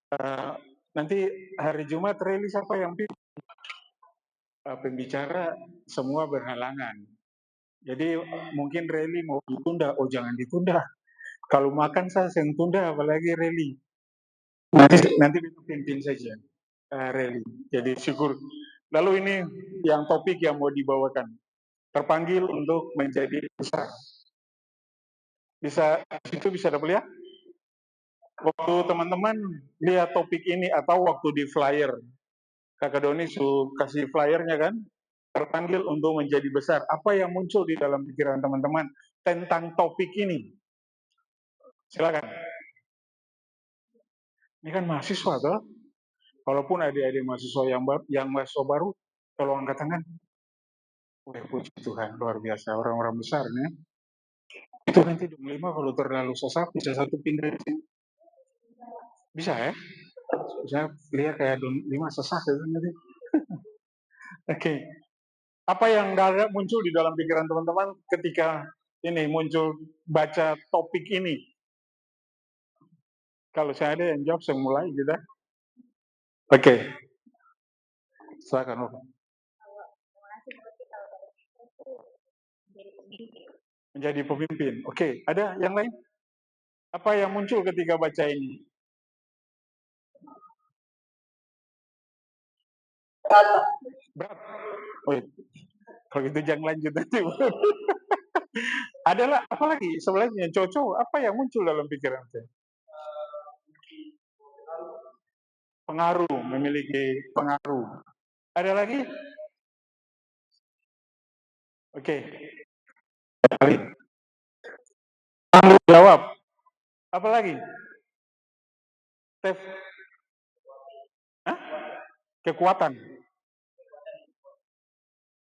Eh, nanti hari Jumat rally siapa yang pembicara semua berhalangan. Jadi mungkin rally mau ditunda, oh jangan ditunda. Kalau makan saya yang tunda, apalagi rally. Nanti kita pimpin saja rally. Jadi syukur. Lalu ini yang topik yang mau dibawakan. Terpanggil untuk menjadi besar. Bisa itu bisa dapat lihat? Waktu teman-teman lihat topik ini atau waktu di flyer, Kakak Doni kasih flyernya kan? Terpanggil untuk menjadi besar. Apa yang muncul di dalam pikiran teman-teman tentang topik ini? Silakan. Ini kan mahasiswa toh. Walaupun adik-adik mahasiswa yang mahasiswa baru, kalau angkat tangan, udah puji Tuhan luar biasa orang-orang besar nih. Itu nanti 25 kalau terlalu sesak bisa satu pindah di sini. Bisa ya? Saya lihat kayak 25 sesak gitu nanti. Oke. Apa yang muncul di dalam pikiran teman-teman ketika ini muncul baca topik ini? Kalau saya ada yang jawab, saya mulai gitu. Oke. Silakan, Bapak. Menjadi pemimpin. Oke, ada yang lain? Apa yang muncul ketika baca ini? Berat. Oh, kalau gitu jangan lanjut nanti. Adalah apalagi sebelahnya cowok-cowok apa yang muncul dalam pikiran saya? Pengaruh, memiliki pengaruh. Ada lagi? Oke. Tanggung jawab. Apa lagi? Steph. Hah? Kekuatan.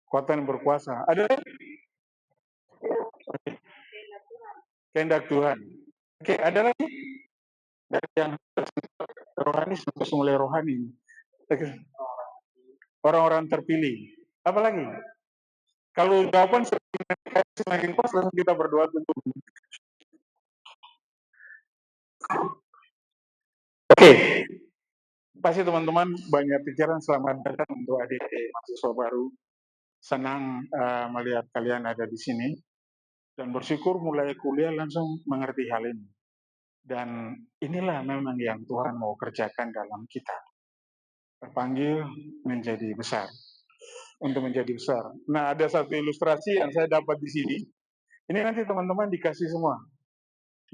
Kekuatan yang berkuasa. Ada lagi? Kehendak Tuhan. Oke, ada lagi? Dari yang rohani sampai mulai rohani. Orang-orang terpilih. Apa lagi? Kalau jawaban semakin pas, langsung kita berdoa tutup. Oke, pasti teman-teman banyak pikiran. Selamat datang untuk adik-adik mahasiswa baru. Senang melihat kalian ada di sini dan bersyukur mulai kuliah langsung mengerti hal ini. Dan inilah memang yang Tuhan mau kerjakan dalam kita. Terpanggil menjadi besar. Untuk menjadi besar. Nah, ada satu ilustrasi yang saya dapat di sini. Ini nanti teman-teman dikasih semua.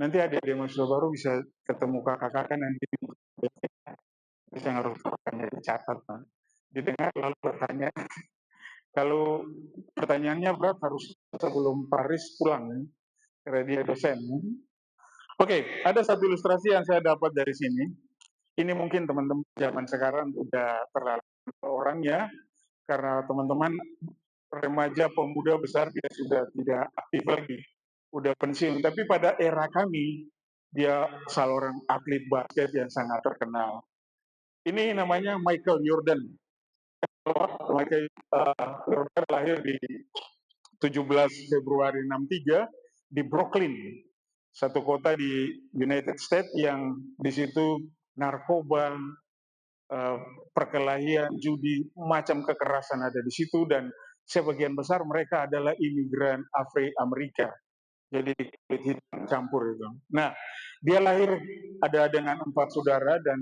Nanti adik-adik mahasiswa baru bisa ketemu kakak-kakak nanti. Bisa harus bertanya dicatat. Didengar lalu bertanya. Kalau pertanyaannya berat harus sebelum Paris pulang. Karena dia dosen. Oke, ada satu ilustrasi yang saya dapat dari sini. Ini mungkin teman-teman zaman sekarang udah terlalu orangnya, karena teman-teman remaja, pemuda besar dia sudah tidak aktif lagi, udah pensiun. Tapi pada era kami, dia seorang atlet basket yang sangat terkenal. Ini namanya Michael Jordan. Michael Jordan lahir di 17 Februari 63 di Brooklyn, satu kota di United States yang di situ narkoba, perkelahian, judi, macam kekerasan ada di situ, dan sebagian besar mereka adalah imigran Amerika. Jadi kulit hitam campur itu. Nah, dia lahir ada dengan 4 saudara dan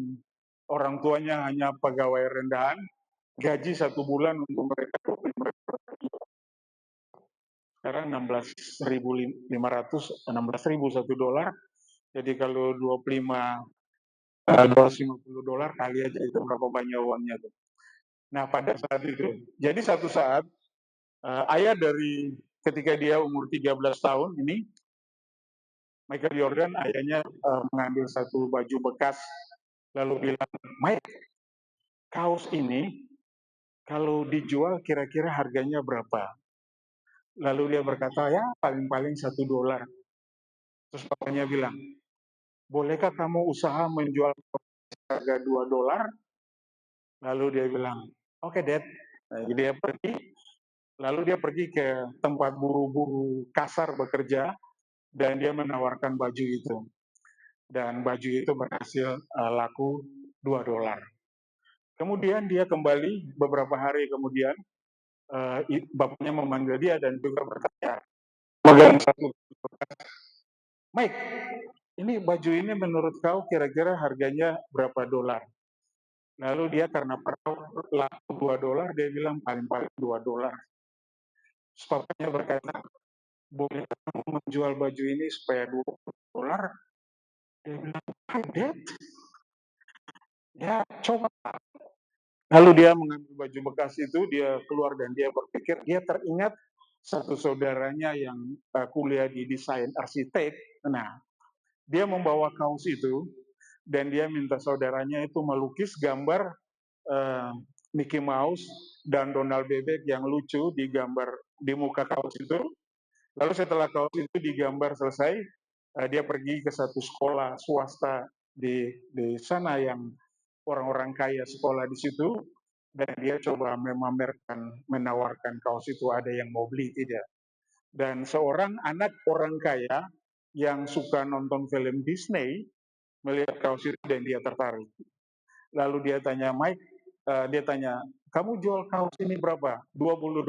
orang tuanya hanya pegawai rendahan, gaji 1 bulan untuk mereka sekarang 16.500, 16.000 $1. Jadi kalau 25 $250 kali aja itu berapa banyak uangnya tuh. Nah, pada saat itu. Jadi satu saat ayah dari ketika dia umur 13 tahun ini, Michael Jordan ayahnya mengambil satu baju bekas lalu bilang, "Mike, kaos ini kalau dijual kira-kira harganya berapa?" Lalu dia berkata, "Ya paling-paling $1." Terus papanya bilang, "Bolehkah kamu usaha menjual harga $2?" Lalu dia bilang, "Oke, Dad." Nah, dia pergi, lalu dia pergi ke tempat buru-buru kasar bekerja dan dia menawarkan baju itu. Dan baju itu berhasil laku $2. Kemudian dia kembali beberapa hari kemudian, bapaknya memanggil dia dan juga bertanya, megang satu, Mike, ini baju ini menurut kau kira-kira harganya berapa dolar? Lalu dia karena perlu laku $2, dia bilang paling-paling $2. Bapaknya berkata, boleh kamu menjual baju ini supaya $20? Dia bilang, Dad, ya coba. Lalu dia mengambil baju bekas itu, dia keluar dan dia berpikir, dia teringat satu saudaranya yang kuliah di desain arsitek. Nah, dia membawa kaos itu dan dia minta saudaranya itu melukis gambar uh, Mickey Mouse dan Donald Bebek yang lucu digambar di muka kaos itu. Lalu setelah kaos itu digambar selesai, dia pergi ke satu sekolah swasta di sana yang orang-orang kaya sekolah di situ, dan dia coba memamerkan, menawarkan kaos itu, ada yang mau beli tidak. Dan seorang anak orang kaya yang suka nonton film Disney melihat kaos itu dan dia tertarik. Lalu dia tanya Mike, dia tanya, kamu jual kaos ini berapa? $20.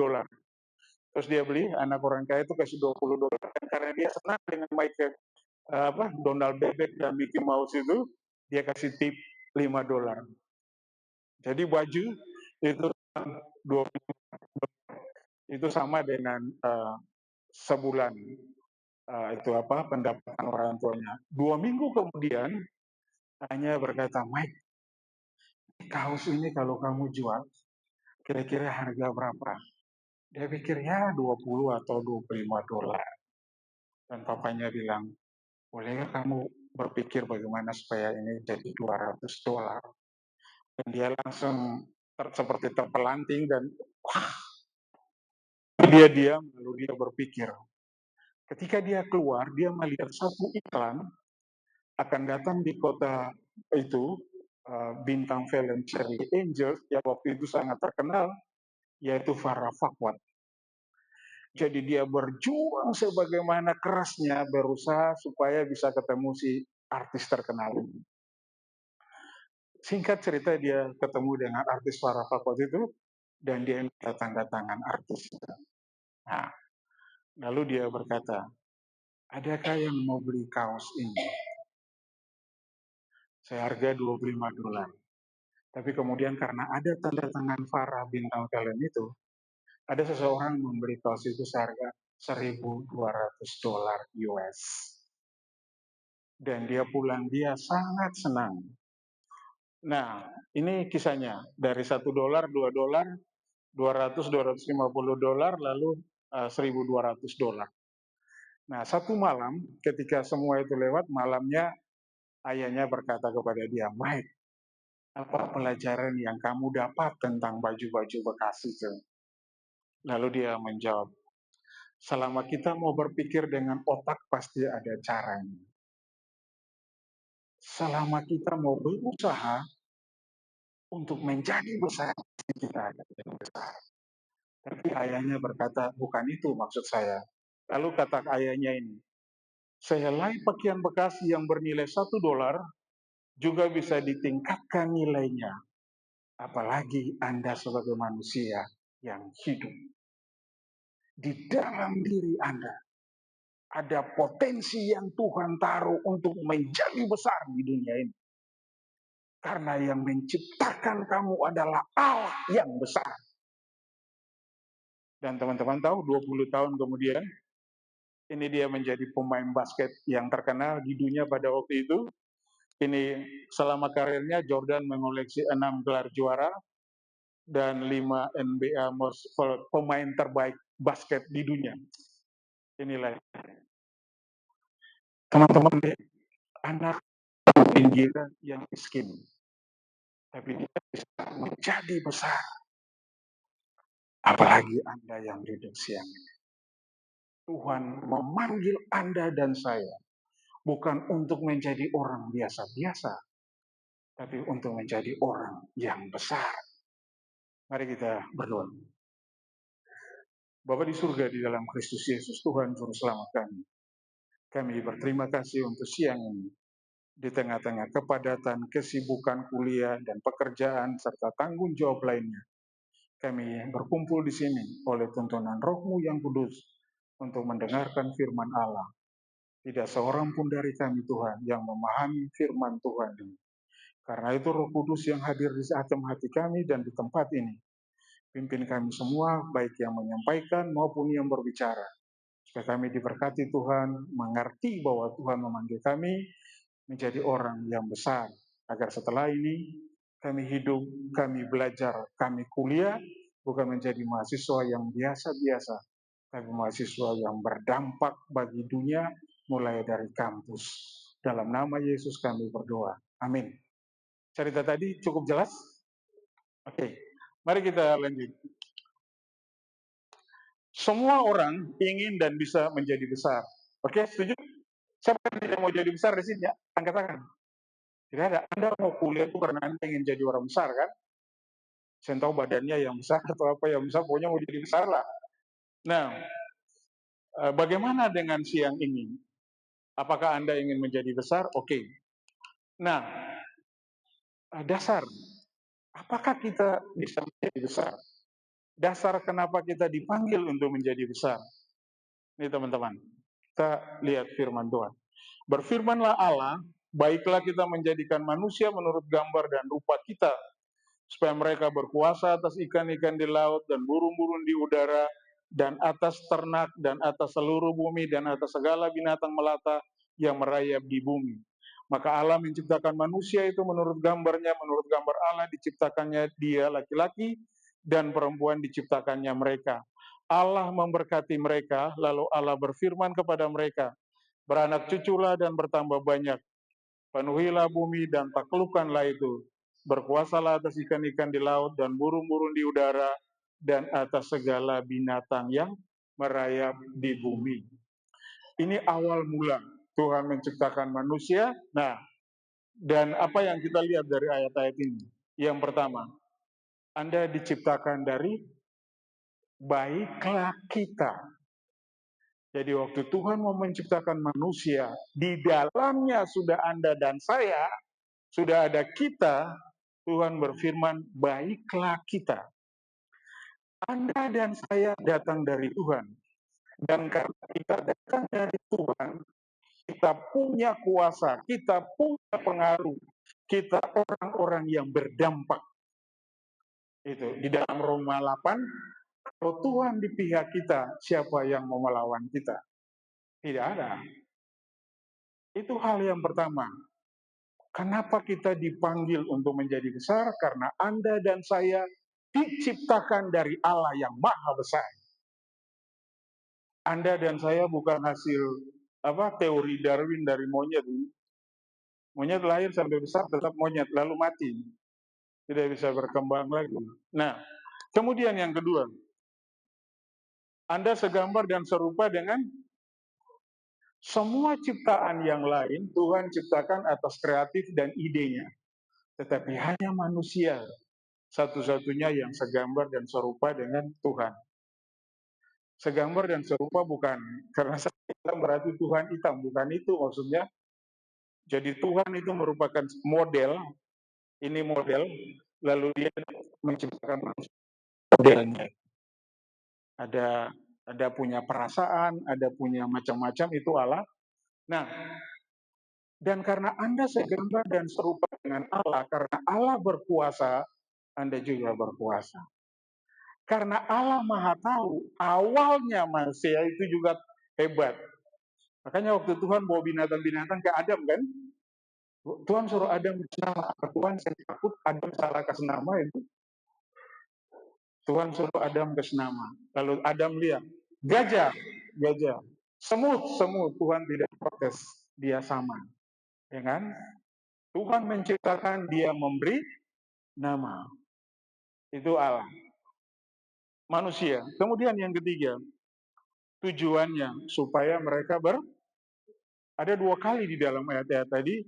Terus dia beli, anak orang kaya itu kasih $20. Dan karena dia senang dengan Mike, Donald Bebek dan Mickey Mouse itu, dia kasih tip $5. Jadi baju itu 20 itu sama dengan sebulan itu pendapatan orang tuanya. 2 minggu kemudian hanya berkata, Mike, kaos ini kalau kamu jual kira-kira harga berapa? Dia pikir ya 20 atau $25. Dan papanya bilang, bolehkah kamu berpikir bagaimana supaya ini jadi $200? Dan dia langsung seperti terpelanting dan wah, dia diam, lalu dia berpikir. Ketika dia keluar, dia melihat satu iklan akan datang di kota itu, bintang film Charlie Angels yang waktu itu sangat terkenal, yaitu Farah Fawcett. Jadi dia berjuang sebagaimana kerasnya berusaha supaya bisa ketemu si artis terkenal ini. Singkat cerita, dia ketemu dengan artis Farah Fawcett itu dan dia minta tanda tangan artis. Nah, lalu dia berkata, adakah yang mau beli kaos ini? Seharga $25. Tapi kemudian karena ada tanda tangan Farah bintang film itu, ada seseorang membeli kaos itu seharga $1.200 US. Dan dia pulang, dia sangat senang. Nah, ini kisahnya. Dari $1, $2, $200, $250, lalu $1.200. Nah, satu malam ketika semua itu lewat, malamnya ayahnya berkata kepada dia, Mike, apa pelajaran yang kamu dapat tentang baju-baju bekas itu? Lalu dia menjawab, selama kita mau berpikir dengan otak pasti ada caranya. Selama kita mau berusaha untuk menjadi besar, kita akan jadi besar. Tapi ayahnya berkata, bukan itu maksud saya. Lalu kata ayahnya ini, sehelai pakaian bekas yang bernilai $1 juga bisa ditingkatkan nilainya. Apalagi Anda sebagai manusia yang hidup. Di dalam diri Anda ada potensi yang Tuhan taruh untuk menjadi besar di dunia ini. Karena yang menciptakan kamu adalah Allah yang besar. Dan teman-teman tahu 20 tahun kemudian, ini dia menjadi pemain basket yang terkenal di dunia pada waktu itu. Ini selama karirnya Jordan mengoleksi 6 gelar juara dan 5 NBA pemain terbaik basket di dunia. Inilah teman-teman, anak pinggiran yang miskin, tapi dia bisa menjadi besar. Apalagi Anda yang duduk siang ini. Tuhan memanggil Anda dan saya bukan untuk menjadi orang biasa-biasa, tapi untuk menjadi orang yang besar. Mari kita berdoa. Bapa di surga, di dalam Kristus Yesus, Tuhan Juru Selamat kami. Kami berterima kasih untuk siang ini. di tengah-tengah kepadatan, kesibukan kuliah, dan pekerjaan, serta tanggung jawab lainnya. Kami berkumpul di sini oleh tuntunan Roh-Mu yang kudus untuk mendengarkan firman Allah. Tidak seorang pun dari kami, Tuhan, yang memahami firman Tuhan ini. Karena itu Roh Kudus yang hadir di dalam hati kami dan di tempat ini. Pimpin kami semua, baik yang menyampaikan maupun yang berbicara. Supaya kami diberkati Tuhan, mengerti bahwa Tuhan memanggil kami menjadi orang yang besar. Agar setelah ini kami hidup, kami belajar, kami kuliah, bukan menjadi mahasiswa yang biasa-biasa, tapi mahasiswa yang berdampak bagi dunia mulai dari kampus. Dalam nama Yesus kami berdoa. Amin. Cerita tadi cukup jelas? Oke, mari kita lanjut. Semua orang ingin dan bisa menjadi besar. Oke, setuju? Siapa yang tidak mau jadi besar di sini ya? Angkat tangan. Tidak ada. Anda mau kuliah itu karena Anda ingin jadi orang besar kan? Saya tahu badannya yang besar atau apa yang besar, pokoknya mau jadi besar lah. Nah, bagaimana dengan siang ini? Apakah Anda ingin menjadi besar? Oke. Nah, dasar. Apakah kita bisa menjadi besar? Dasar kenapa kita dipanggil untuk menjadi besar? Ini teman-teman, kita lihat firman Tuhan. Berfirmanlah Allah, baiklah kita menjadikan manusia menurut gambar dan rupa kita, supaya mereka berkuasa atas ikan-ikan di laut dan burung-burung di udara, dan atas ternak, dan atas seluruh bumi, dan atas segala binatang melata yang merayap di bumi. Maka Allah menciptakan manusia itu menurut gambarnya, menurut gambar Allah diciptakannya dia laki-laki, dan perempuan diciptakannya mereka. Allah memberkati mereka, lalu Allah berfirman kepada mereka, beranak cuculah dan bertambah banyak, penuhilah bumi dan taklukkanlah itu, berkuasalah atas ikan-ikan di laut dan burung-burung di udara, dan atas segala binatang yang merayap di bumi. Ini awal mula Tuhan menciptakan manusia. Nah, dan apa yang kita lihat dari ayat-ayat ini? Yang pertama, Anda diciptakan dari baiklah kita. Jadi waktu Tuhan mau menciptakan manusia, di dalamnya sudah Anda dan saya, sudah ada kita. Tuhan berfirman, baiklah kita. Anda dan saya datang dari Tuhan. Dan karena kita datang dari Tuhan, kita punya kuasa, kita punya pengaruh, kita orang-orang yang berdampak. Itu di dalam Roma 8, kalau Tuhan di pihak kita, siapa yang mau melawan kita? Tidak ada. Itu hal yang pertama. Kenapa kita dipanggil untuk menjadi besar? Karena Anda dan saya diciptakan dari Allah yang maha besar. Anda dan saya bukan hasil teori Darwin dari monyet. Monyet lahir sampai besar tetap monyet, lalu mati. Tidak bisa berkembang lagi. Nah, kemudian yang kedua, Anda segambar dan serupa dengan semua ciptaan yang lain. Tuhan ciptakan atas kreatif dan idenya. Tetapi hanya manusia satu-satunya yang segambar dan serupa dengan Tuhan. Segambar dan serupa bukan karena hitam berarti Tuhan hitam, bukan itu maksudnya. Jadi Tuhan itu merupakan model, ini model, lalu dia menciptakan manusia modelnya. Ada punya perasaan, ada punya macam-macam, itu Allah. Nah, dan karena Anda segambar dan serupa dengan Allah, karena Allah berkuasa, Anda juga berkuasa. Karena Allah Maha Tahu, awalnya manusia itu juga hebat. Makanya waktu Tuhan bawa binatang-binatang ke Adam kan, Tuhan suruh Adam kasih nama. Tuhan saya takut Adam salah kasih nama itu. Tuhan suruh Adam kasih nama. Lalu Adam lihat, gajah, gajah. Semut, semut. Tuhan tidak protes, dia sama. Ya kan? Tuhan menciptakan, dia memberi nama. Itu Allah. Manusia. Kemudian yang ketiga, tujuannya supaya mereka ada dua kali di dalam ayat-ayat tadi,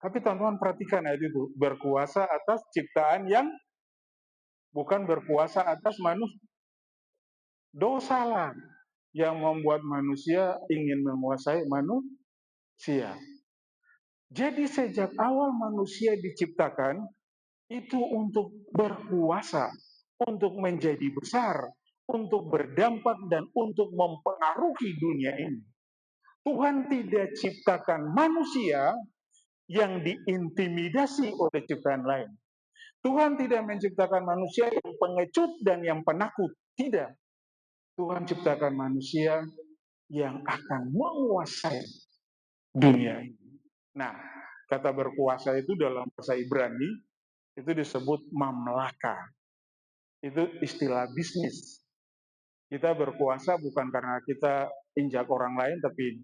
tapi teman-teman perhatikan ayat itu, berkuasa atas ciptaan yang bukan berkuasa atas manusia. Dosalah yang membuat manusia ingin menguasai manusia. Jadi sejak awal manusia diciptakan itu untuk berkuasa, untuk menjadi besar, untuk berdampak dan untuk mempengaruhi dunia ini. Tuhan tidak ciptakan manusia yang diintimidasi oleh ciptaan lain. Tuhan tidak menciptakan manusia yang pengecut dan yang penakut. Tidak. Tuhan ciptakan manusia yang akan menguasai dunia ini. Nah, kata berkuasa itu dalam bahasa Ibrani itu disebut mamlaka. Itu istilah bisnis. Kita berkuasa bukan karena kita injak orang lain, tapi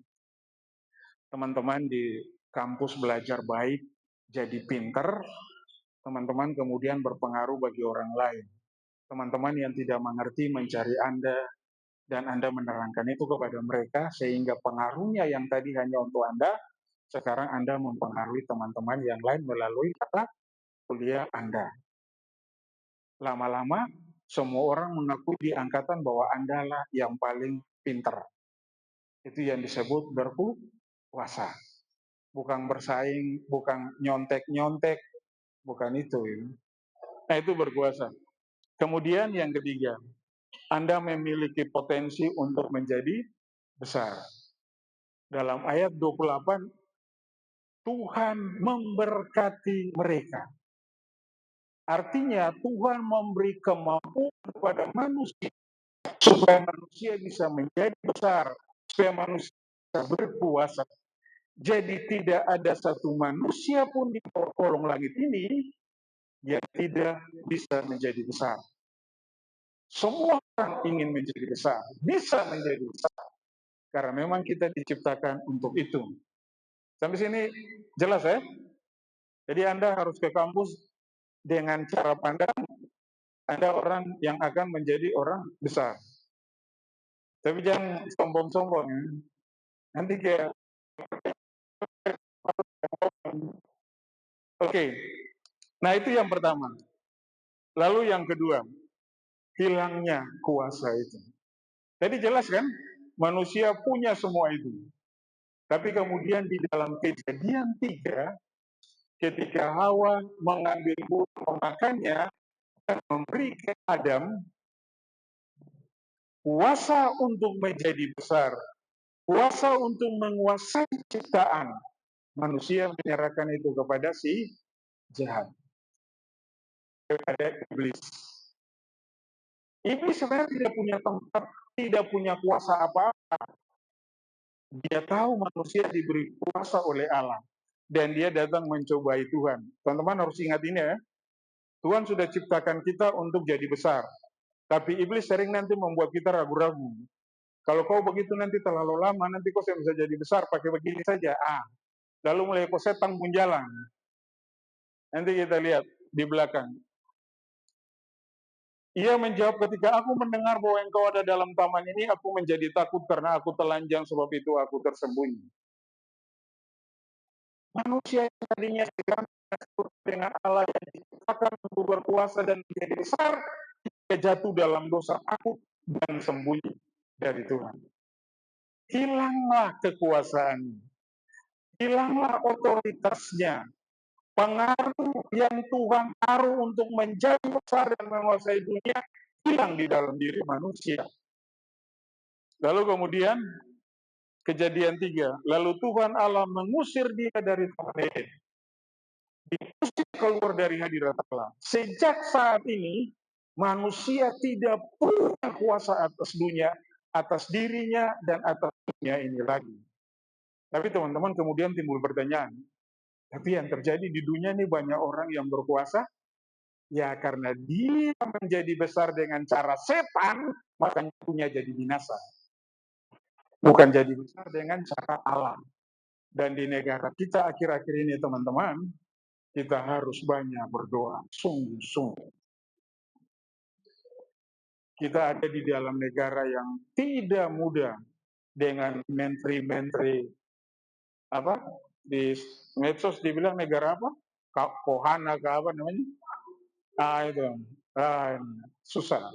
teman-teman di kampus belajar baik, jadi pinter, teman-teman kemudian berpengaruh bagi orang lain. Teman-teman yang tidak mengerti mencari Anda, dan Anda menerangkan itu kepada mereka, sehingga pengaruhnya yang tadi hanya untuk Anda, sekarang Anda mempengaruhi teman-teman yang lain melalui kata kuliah Anda. Lama-lama, semua orang mengaku di angkatan bahwa Anda lah yang paling pinter. Itu yang disebut berkuasa. Bukan bersaing, bukan nyontek-nyontek, bukan itu. Nah, itu berkuasa. Kemudian yang ketiga, Anda memiliki potensi untuk menjadi besar. Dalam ayat 28, Tuhan memberkati mereka. Artinya Tuhan memberi kemampuan kepada manusia supaya manusia bisa menjadi besar, supaya manusia bisa berkuasa. Jadi tidak ada satu manusia pun di kolong langit ini yang tidak bisa menjadi besar. Semua orang ingin menjadi besar, bisa menjadi besar. Karena memang kita diciptakan untuk itu. Sampai sini jelas ya? Jadi Anda harus ke kampus dengan cara pandang Anda orang yang akan menjadi orang besar. Tapi jangan sombong-sombong ya. Nanti kayak oke. Nah, itu yang pertama. Lalu yang kedua, hilangnya kuasa itu. Jadi jelas kan? Manusia punya semua itu. Tapi kemudian di dalam Kejadian 3, ketika Hawa mengambil buah memakannya dan memberi ke Adam kuasa untuk menjadi besar, kuasa untuk menguasai ciptaan, manusia menyerahkan itu kepada si jahat, kepada iblis. Iblis sebenarnya tidak punya tempat, tidak punya kuasa apa-apa. Dia tahu manusia diberi kuasa oleh Allah. Dan dia datang mencobai Tuhan. Teman-teman harus ingat ini ya. Tuhan sudah ciptakan kita untuk jadi besar. Tapi iblis sering nanti membuat kita ragu-ragu. Kalau kau begitu nanti terlalu lama, nanti kau bisa jadi besar pakai begini saja. Lalu mulai kau setan pun jalan. Nanti kita lihat di belakang. Ia menjawab, ketika aku mendengar bahwa engkau ada dalam taman ini, aku menjadi takut karena aku telanjang, sebab itu aku tersembunyi. Manusia yang tadinya sekarang dengan Allah yang diciptakan untuk berkuasa dan menjadi besar, dia jatuh dalam dosa takut dan sembunyi dari Tuhan. Hilanglah kekuasaannya, hilanglah otoritasnya, pengaruh yang Tuhan taruh untuk menjadi besar dan menguasai dunia hilang di dalam diri manusia. Lalu kemudian Kejadian 3, lalu Tuhan Allah mengusir dia dari Taman Eden, diusir keluar dari hadirat Allah. Sejak saat ini manusia tidak punya kuasa atas dunia, atas dirinya dan atas dunia ini lagi. Tapi teman-teman kemudian timbul pertanyaan, tapi yang terjadi di dunia ini banyak orang yang berkuasa, ya karena dia menjadi besar dengan cara setan, makanya dunia jadi binasa. Bukan jadi besar dengan cara Allah. Dan di negara kita akhir-akhir ini teman-teman, kita harus banyak berdoa, sungguh-sungguh. Kita ada di dalam negara yang tidak mudah dengan menteri-menteri apa di medsos dibilang negara apa? Kohana ke apa namanya? Itu susah.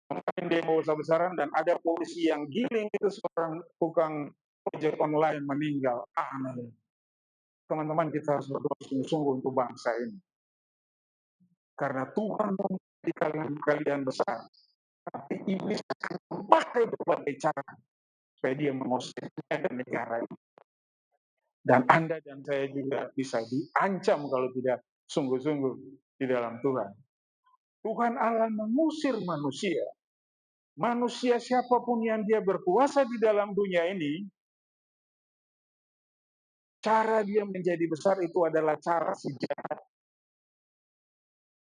Mungkin demo besar-besaran dan ada polisi yang giling itu seorang tukang ojek online meninggal. Aneh. teman-teman kita harus berdoa sungguh-sungguh untuk bangsa ini. Karena Tuhan menjadikan kalian besar, tapi iblis akan memakai berbagai cara supaya dia mengusir dan negara ini. Dan Anda dan saya juga bisa diancam kalau tidak sungguh-sungguh di dalam Tuhan. Tuhan Allah mengusir manusia. Manusia siapapun yang dia berkuasa di dalam dunia ini, cara dia menjadi besar itu adalah cara sejahat.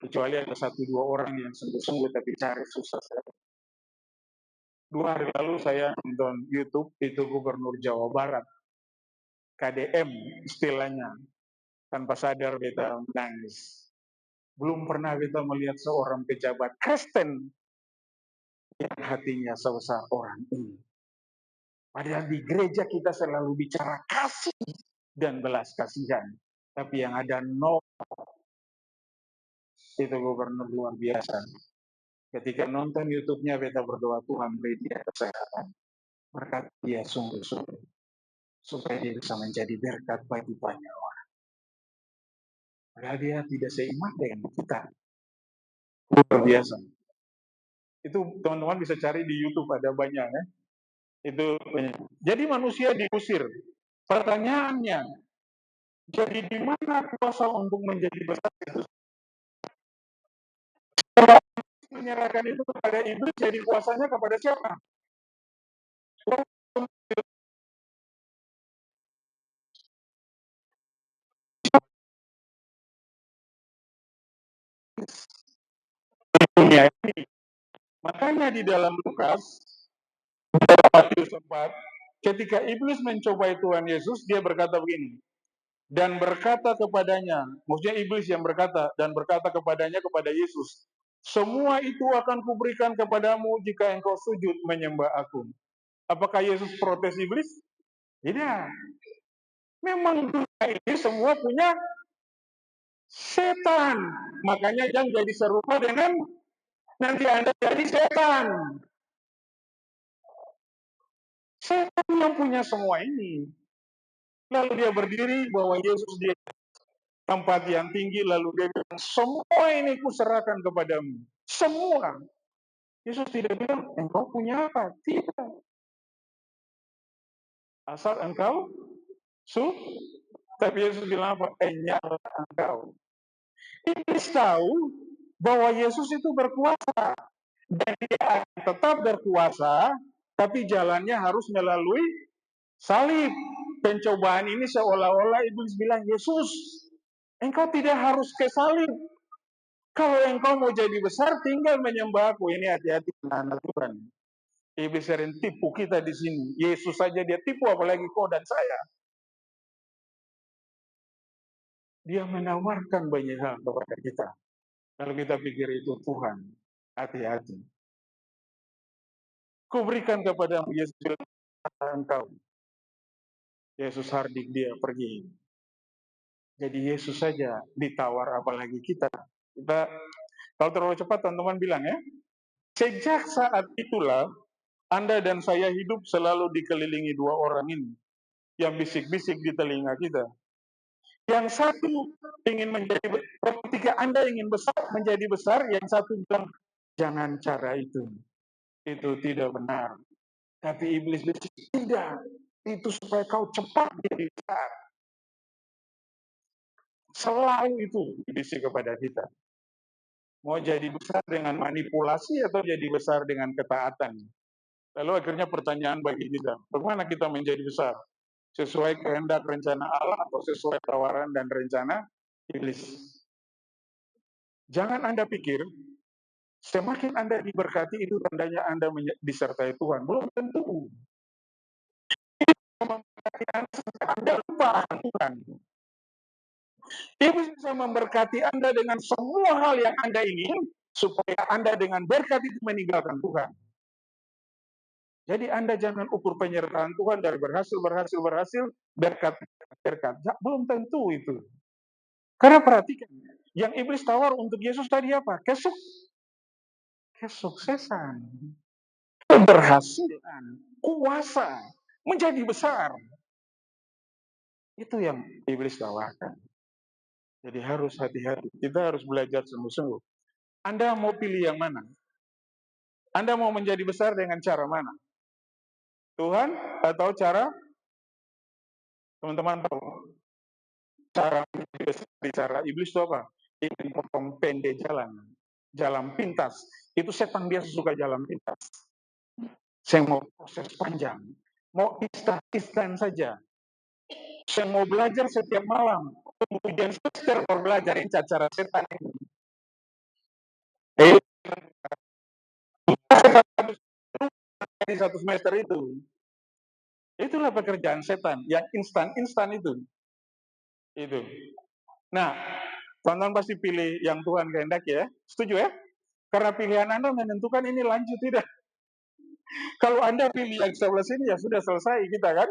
Kecuali ada satu dua orang yang sungguh-sungguh tapi cari susah. 2 hari lalu saya nonton YouTube, itu Gubernur Jawa Barat, KDM istilahnya, tanpa sadar beta menangis. Belum pernah kita melihat seorang pejabat Kristen yang hatinya sebesar orang ini. Padahal di gereja kita selalu bicara kasih dan belas kasihan. Tapi yang ada nol, itu gubernur luar biasa. Ketika nonton YouTube-nya, beta berdoa, Tuhan beri dia kesehatan. Berkat dia sungguh-sungguh. Supaya dia bisa menjadi berkat bagi banyak orang. Padahal dia tidak seiman dengan kita. Luar biasa. Itu teman-teman bisa cari di YouTube, ada banyak ya. Itu jadi manusia diusir. Pertanyaannya, jadi di mana kuasa untuk menjadi besar itu? Menyerahkan itu kepada iblis, jadi kuasanya kepada siapa? Dunia ini. Makanya di dalam Lukas Matius 4, ketika iblis mencobai Tuhan Yesus, dia berkata begini, dan berkata kepadanya, maksudnya iblis yang berkata, dan berkata kepadanya, kepada Yesus, semua itu akan kuberikan kepadamu jika engkau sujud menyembah aku. Apakah Yesus protes iblis? Tidak. Memang dunia ini semua punya setan. Makanya jangan jadi serupa dengan nanti Anda jadi setan. Setan yang punya semua ini. Lalu dia berdiri bahwa Yesus dia tempat yang tinggi, lalu dia bilang, semua ini kuserahkan kepadamu. Semua. Yesus tidak bilang, engkau punya apa? Tidak. Asal engkau su. Tapi Yesus bilang apa? Enyala engkau. Iblis tahu bahwa Yesus itu berkuasa. Dan dia akan tetap berkuasa, tapi jalannya harus melalui salib. Pencobaan ini seolah-olah iblis bilang, Yesus, engkau tidak harus ke salib. Kalau engkau mau jadi besar, tinggal menyembah aku. Ini hati-hati anak Tuhan. Iblis sering tipu kita di sini. Yesus saja dia tipu, apalagi kau dan saya. Dia menawarkan banyak hal kepada kita. Kalau kita pikir itu Tuhan, hati-hati. Kuberikan kepadamu, Yesus bilang, engkau. Yesus hardik dia pergi. Jadi Yesus saja ditawar, apalagi kita. Kita kalau terlalu cepat teman-teman bilang ya. Sejak saat itulah Anda dan saya hidup selalu dikelilingi dua orang ini yang bisik-bisik di telinga kita. Yang satu ingin menjadi, ketika Anda ingin besar menjadi besar, yang satu bilang jangan cara itu tidak benar. Tapi iblis bilang tidak, itu supaya kau cepat jadi besar. Selalu itu bisik kepada kita. Mau jadi besar dengan manipulasi atau jadi besar dengan ketaatan. Lalu akhirnya pertanyaan bagi kita, bagaimana kita menjadi besar? Sesuai kehendak rencana Allah atau sesuai tawaran dan rencana iblis? Jangan Anda pikir, semakin Anda diberkati itu tandanya Anda disertai Tuhan. Belum tentu. Anda lupa Tuhan. Iblis bisa memberkati Anda dengan semua hal yang Anda ingin, supaya Anda dengan berkat itu meninggalkan Tuhan. Jadi Anda jangan ukur penyertaan Tuhan dari berhasil, berkat. Belum tentu itu. Karena perhatikan, yang iblis tawar untuk Yesus tadi apa? Kesuksesan, keberhasilan, kuasa, menjadi besar. Itu yang iblis tawarkan. Jadi harus hati-hati. Kita harus belajar sungguh-sungguh. Anda mau pilih yang mana? Anda mau menjadi besar dengan cara mana? Tuhan atau cara teman-teman tahu? Cara menjadi besar di cara iblis itu apa? Ingin potong pendek jalan. Jalan pintas. Itu setan biasa suka jalan pintas. Saya mau proses panjang. Mau instan saja. Saya mau belajar setiap malam. Kemudian semester mau belajar ini cara setan ini. Di satu semester itu. Itulah pekerjaan setan. Yang instan-instan itu. Itu. Nah, teman-teman pasti pilih yang Tuhan kehendaki ya. Setuju ya? Karena pilihan Anda menentukan ini lanjut tidak. Kalau Anda pilih yang sebelah sini ya sudah selesai kita kan.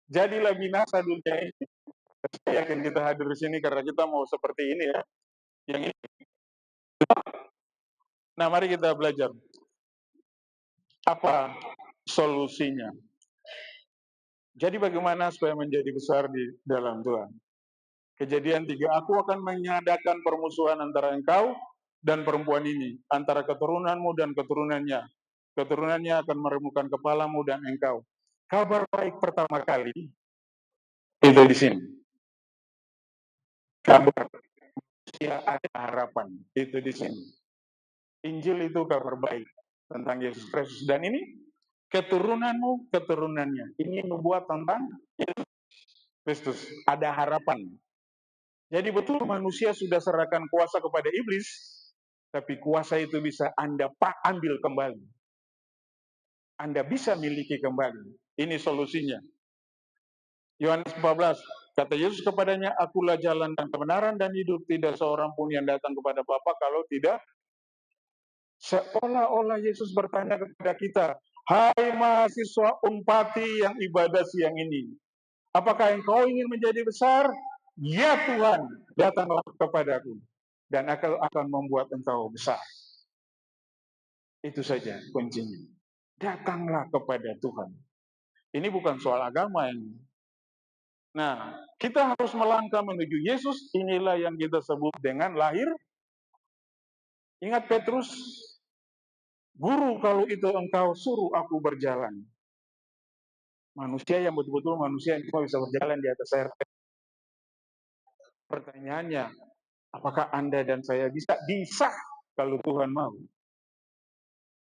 Jadilah binasa dunia ini. Saya yakin kita hadir di sini karena kita mau seperti ini ya. Yang ini. Nah, mari kita belajar. Apa solusinya? Jadi bagaimana supaya menjadi besar di dalam Tuhan? Kejadian 3, aku akan menyadakan permusuhan antara engkau dan perempuan ini, antara keturunanmu dan keturunannya. Keturunannya akan meremukkan kepalamu dan engkau. Kabar baik pertama kali itu di sini. Kabar ya ada harapan itu di sini. Injil itu kabar baik tentang Yesus Kristus dan ini keturunanmu, keturunannya. Ini membuat tentang Yesus Kristus. Ada harapan. Jadi betul manusia sudah serahkan kuasa kepada iblis, tapi kuasa itu bisa Anda ambil kembali. Anda bisa miliki kembali. Ini solusinya. Yohanes 14, kata Yesus kepadanya, akulah jalan dan kebenaran dan hidup. Tidak seorang pun yang datang kepada Bapa kalau tidak. Seolah-olah Yesus bertanya kepada kita, hai mahasiswa Unpati yang ibadah siang ini, apakah engkau ingin menjadi besar? Ya Tuhan, datanglah kepadaku dan akan membuat engkau besar. Itu saja kuncinya. Datanglah kepada Tuhan. Ini bukan soal agama ini. Nah, kita harus melangkah menuju Yesus. Inilah yang kita sebut dengan lahir. Ingat Petrus, guru kalau itu engkau suruh aku berjalan. Manusia yang betul-betul manusia yang cuma bisa berjalan di atas air. Pertanyaannya, apakah Anda dan saya bisa? Bisa kalau Tuhan mau.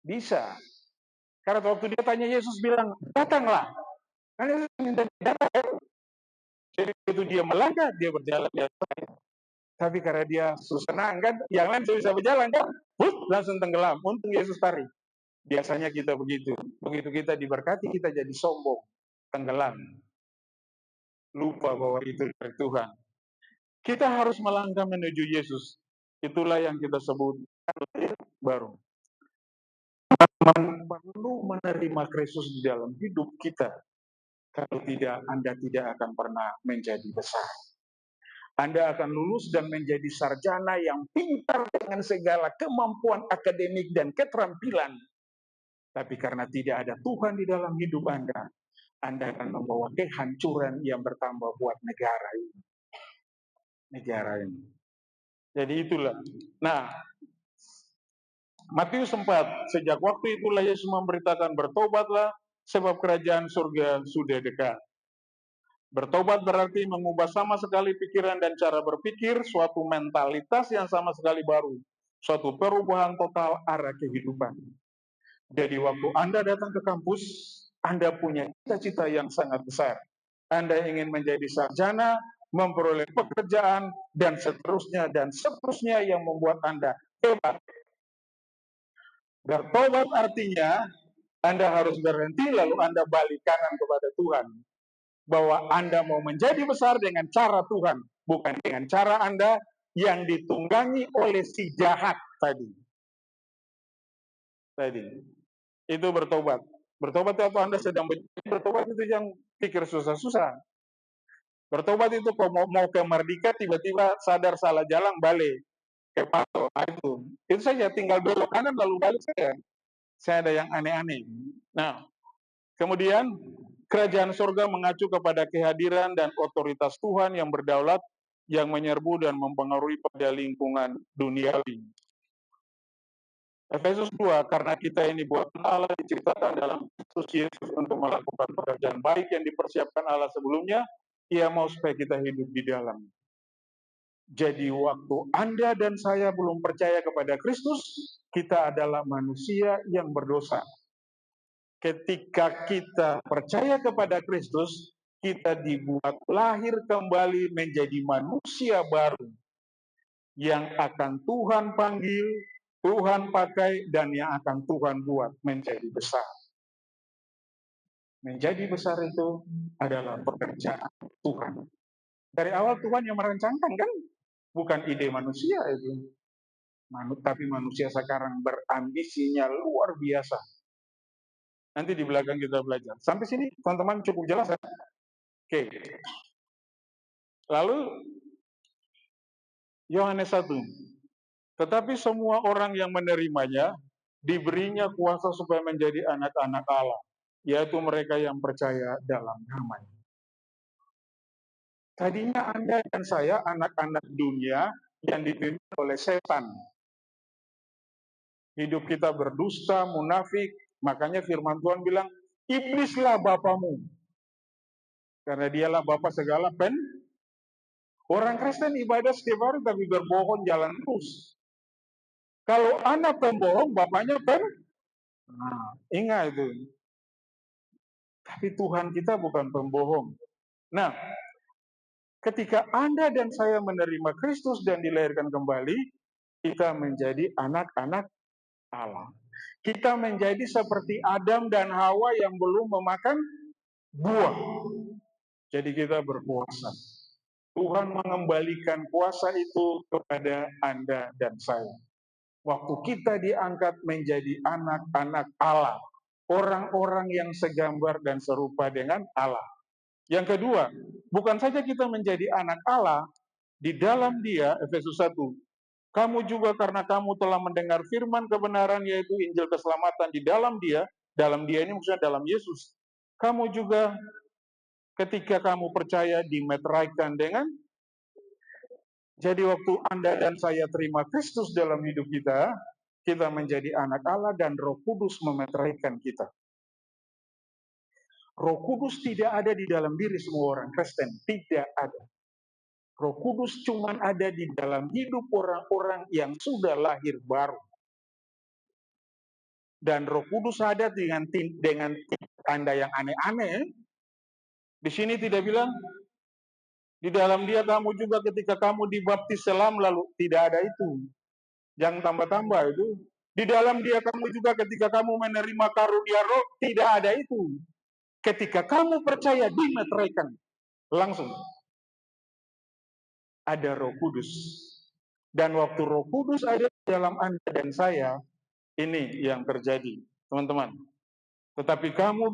Bisa. Karena waktu dia tanya Yesus bilang, datanglah. Karena Yesus minta datang. Jadi itu dia melangkah, dia berjalan di atas air. Tapi karena dia senang kan, yang lain bisa berjalan kan, langsung tenggelam. Untung Yesus tarik. Biasanya kita begitu. Begitu kita diberkati, kita jadi sombong, tenggelam. Lupa bahwa itu dari Tuhan. Kita harus melangkah menuju Yesus. Itulah yang kita sebut baru. Perlu menerima Kristus di dalam hidup kita. Kalau tidak, Anda tidak akan pernah menjadi besar. Anda akan lulus dan menjadi sarjana yang pintar dengan segala kemampuan akademik dan keterampilan. Tapi karena tidak ada Tuhan di dalam hidup Anda akan membawa kehancuran yang bertambah buat negara ini. Negara ini. Jadi itulah. Nah, Matius 4, sejak waktu itulah Yesus memberitakan bertobatlah sebab kerajaan surga sudah dekat. Bertobat berarti mengubah sama sekali pikiran dan cara berpikir, suatu mentalitas yang sama sekali baru, suatu perubahan total arah kehidupan. Jadi waktu Anda datang ke kampus, Anda punya cita-cita yang sangat besar. Anda ingin menjadi sarjana, memperoleh pekerjaan, dan seterusnya yang membuat Anda hebat. Bertobat artinya Anda harus berhenti lalu Anda balik kanan kepada Tuhan. Bahwa Anda mau menjadi besar dengan cara Tuhan, bukan dengan cara Anda yang ditunggangi oleh si jahat tadi. Itu bertobat. Bertobat itu apa? Anda sedang bertobat itu yang pikir susah-susah. Bertobat itu kalau mau ke Merdeka tiba-tiba sadar salah jalan balik ke Pato. Itu saja tinggal belok kanan lalu balik saja. Saya ada yang aneh-aneh. Nah, kemudian Kerajaan sorga mengacu kepada kehadiran dan otoritas Tuhan yang berdaulat, yang menyerbu dan mempengaruhi pada lingkungan duniawi. Efesus 2, karena kita ini buatan Allah, diciptakan dalam Kristus Yesus untuk melakukan pekerjaan baik yang dipersiapkan Allah sebelumnya, Ia mau supaya kita hidup di dalam. Jadi waktu Anda dan saya belum percaya kepada Kristus, kita adalah manusia yang berdosa. Ketika kita percaya kepada Kristus, kita dibuat lahir kembali menjadi manusia baru yang akan Tuhan panggil, Tuhan pakai, dan yang akan Tuhan buat menjadi besar. Menjadi besar itu adalah pekerjaan Tuhan. Dari awal Tuhan yang merancangkan, kan? Bukan ide manusia itu. Tapi manusia sekarang berambisinya luar biasa. Nanti di belakang kita belajar. Sampai sini teman-teman cukup jelas ya? Oke. Lalu Yohanes 1. Tetapi semua orang yang menerimanya diberinya kuasa supaya menjadi anak-anak Allah, yaitu mereka yang percaya dalam namanya. Tadinya Anda dan saya anak-anak dunia yang dipimpin oleh setan. Hidup kita berdusta, munafik, makanya firman Tuhan bilang, iblislah bapamu. Karena dialah bapa segala Orang Kristen ibadah setiap hari tapi berbohong jalan terus. Kalau anak pembohong, bapaknya ingat itu. Tapi Tuhan kita bukan pembohong. Nah, ketika Anda dan saya menerima Kristus dan dilahirkan kembali, kita menjadi anak-anak Allah. Kita menjadi seperti Adam dan Hawa yang belum memakan buah. Jadi kita berkuasa. Tuhan mengembalikan kuasa itu kepada Anda dan saya. Waktu kita diangkat menjadi anak-anak Allah, orang-orang yang segambar dan serupa dengan Allah. Yang kedua, bukan saja kita menjadi anak Allah, di dalam Dia, Efesus 1, kamu juga karena kamu telah mendengar firman kebenaran, yaitu Injil keselamatan di dalam Dia ini maksudnya dalam Yesus. Kamu juga ketika kamu percaya dimeteraikan dengan. Jadi waktu Anda dan saya terima Kristus dalam hidup kita, kita menjadi anak Allah dan Roh Kudus memeteraikan kita. Roh Kudus tidak ada di dalam diri semua orang Kristen, tidak ada. Roh Kudus cuma ada di dalam hidup orang-orang yang sudah lahir baru. Dan Roh Kudus ada dengan tanda yang aneh-aneh. Di sini tidak bilang di dalam Dia kamu juga ketika kamu dibaptis selam, lalu tidak ada itu. Jangan tambah-tambah itu. Di dalam Dia kamu juga ketika kamu menerima karunia Roh, tidak ada itu. Ketika kamu percaya dimeteraikan, langsung ada Roh Kudus. Dan waktu Roh Kudus ada di dalam Anda dan saya, ini yang terjadi, teman-teman. Tetapi kamu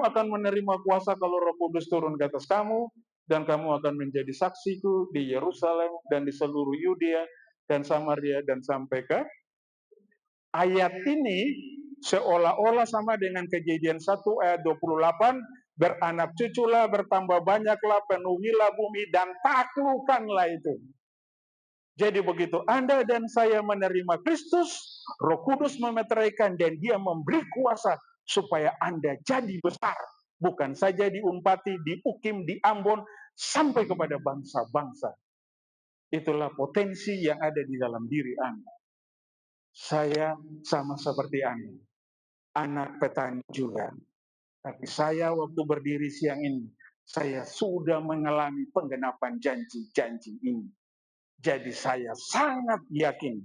akan menerima kuasa kalau Roh Kudus turun ke atas kamu, dan kamu akan menjadi saksiku di Yerusalem dan di seluruh Yudea dan Samaria dan sampai ke. Ayat ini seolah-olah sama dengan Kejadian 1 ayat 28, beranak cuculah, bertambah banyaklah, penuhilah bumi dan taklukkanlah itu. Jadi begitu Anda dan saya menerima Kristus, Roh Kudus memeteraikan dan Dia memberi kuasa supaya Anda jadi besar. Bukan saja di Unpati, di Ukim, di Ambon, sampai kepada bangsa-bangsa. Itulah potensi yang ada di dalam diri Anda. Saya sama seperti Anda, anak petani juga. Tapi saya waktu berdiri siang ini, saya sudah mengalami penggenapan janji-janji ini. Jadi saya sangat yakin,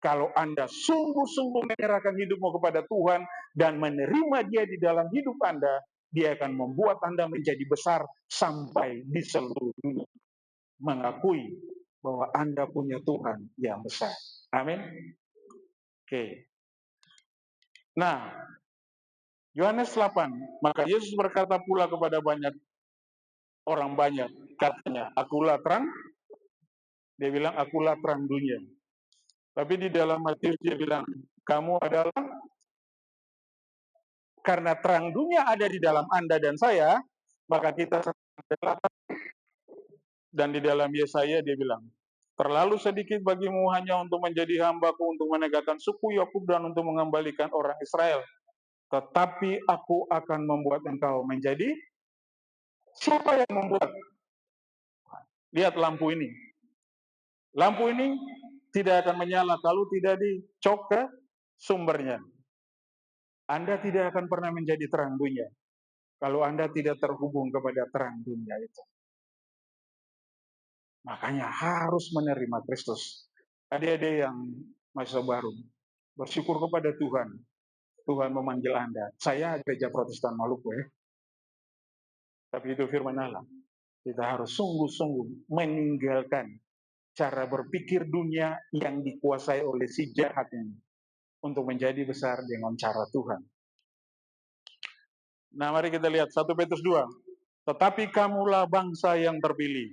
kalau Anda sungguh-sungguh menyerahkan hidupmu kepada Tuhan dan menerima Dia di dalam hidup Anda, Dia akan membuat Anda menjadi besar sampai di seluruh dunia. Mengakui bahwa Anda punya Tuhan yang besar. Amin. Oke. Nah, Yohanes 8, maka Yesus berkata pula kepada orang banyak, katanya, akulah terang. Dia bilang, akulah terang dunia. Tapi di dalam Matius dia bilang, kamu adalah Karena terang dunia ada di dalam Anda dan saya, maka kita dan di dalam Yesaya dia bilang, terlalu sedikit bagimu hanya untuk menjadi hambaku, untuk menegakkan suku Yakub dan untuk mengembalikan orang Israel. Tetapi aku akan membuat engkau menjadi, siapa yang membuat? Lihat lampu ini. Lampu ini tidak akan menyala kalau tidak dicok ke sumbernya. Anda tidak akan pernah menjadi terang dunia kalau Anda tidak terhubung kepada terang dunia itu. Makanya harus menerima Kristus. Adik-adik yang mahasiswa baru, bersyukur kepada Tuhan. Tuhan memanggil Anda. Saya gereja Protestan Maluku ya. Tapi itu firman Allah. Kita harus sungguh-sungguh meninggalkan cara berpikir dunia yang dikuasai oleh si jahat ini untuk menjadi besar dengan cara Tuhan. Nah, mari kita lihat 1 Petrus 2. Tetapi kamulah bangsa yang terpilih,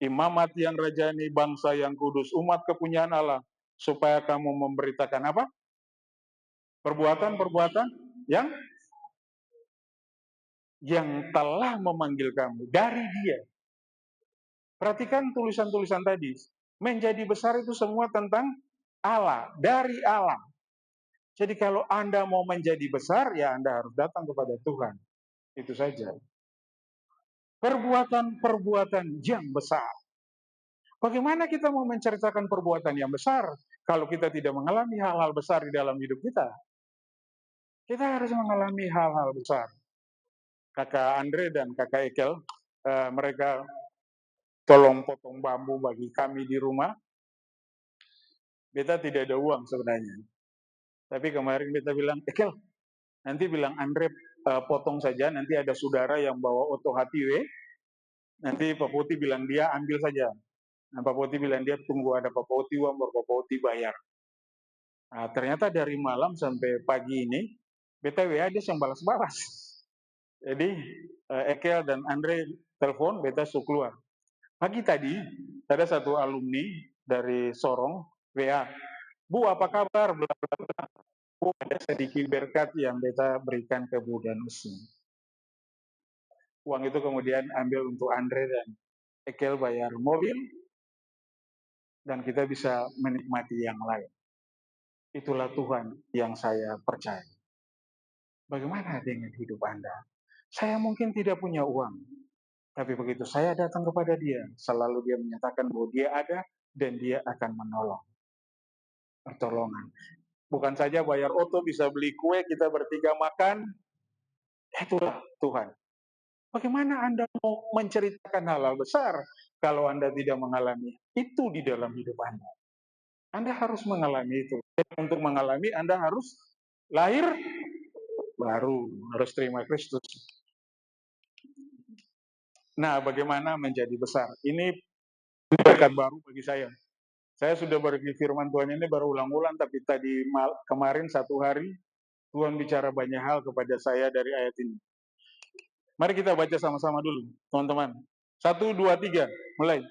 imamat yang rajani, bangsa yang kudus, umat kepunyaan Allah, supaya kamu memberitakan apa? Perbuatan-perbuatan yang telah memanggil kamu dari Dia. Perhatikan tulisan-tulisan tadi. Menjadi besar itu semua tentang Allah, dari Allah. Jadi kalau Anda mau menjadi besar, ya Anda harus datang kepada Tuhan. Itu saja. Perbuatan-perbuatan yang besar. Bagaimana kita mau menceritakan perbuatan yang besar kalau kita tidak mengalami hal-hal besar di dalam hidup kita? Kita harus mengalami hal-hal besar. Kakak Andre dan kakak Ekel, mereka tolong potong bambu bagi kami di rumah. Beta tidak ada uang sebenarnya. Tapi kemarin beta bilang, Ekel, nanti bilang Andre potong saja, nanti ada saudara yang bawa oto hatiwe, nanti Pak Poti bilang dia ambil saja. Nah, Pak Poti bilang dia tunggu ada Pak Poti uang, baru Pak Poti bayar. Nah, ternyata dari malam sampai pagi ini, beta WA dia yang balas-balas. Jadi, Ekel dan Andre telepon, beta suruh keluar. Pagi tadi, ada satu alumni dari Sorong, WA, Bu, apa kabar? Bla, bla, bla. Bu, ada sedikit berkat yang beta berikan ke Bu dan Usi. Uang itu kemudian ambil untuk Andre dan Ekel bayar mobil, dan kita bisa menikmati yang lain. Itulah Tuhan yang saya percaya. Bagaimana dengan hidup Anda? Saya mungkin tidak punya uang, tapi begitu saya datang kepada Dia, selalu Dia menyatakan bahwa Dia ada dan Dia akan menolong. Pertolongan. Bukan saja bayar oto, bisa beli kue, kita bertiga makan. Itulah Tuhan. Bagaimana Anda mau menceritakan hal-hal besar kalau Anda tidak mengalami itu di dalam hidup Anda? Anda harus mengalami itu. Dan untuk mengalami, Anda harus lahir baru, harus terima Kristus. Nah, bagaimana menjadi besar? Ini berkat baru bagi saya. Saya sudah berbagi firman Tuhan ini baru ulang-ulang, tapi tadi kemarin satu hari Tuhan bicara banyak hal kepada saya dari ayat ini. Mari kita baca sama-sama dulu, teman-teman. 1, 2, 3, mulai.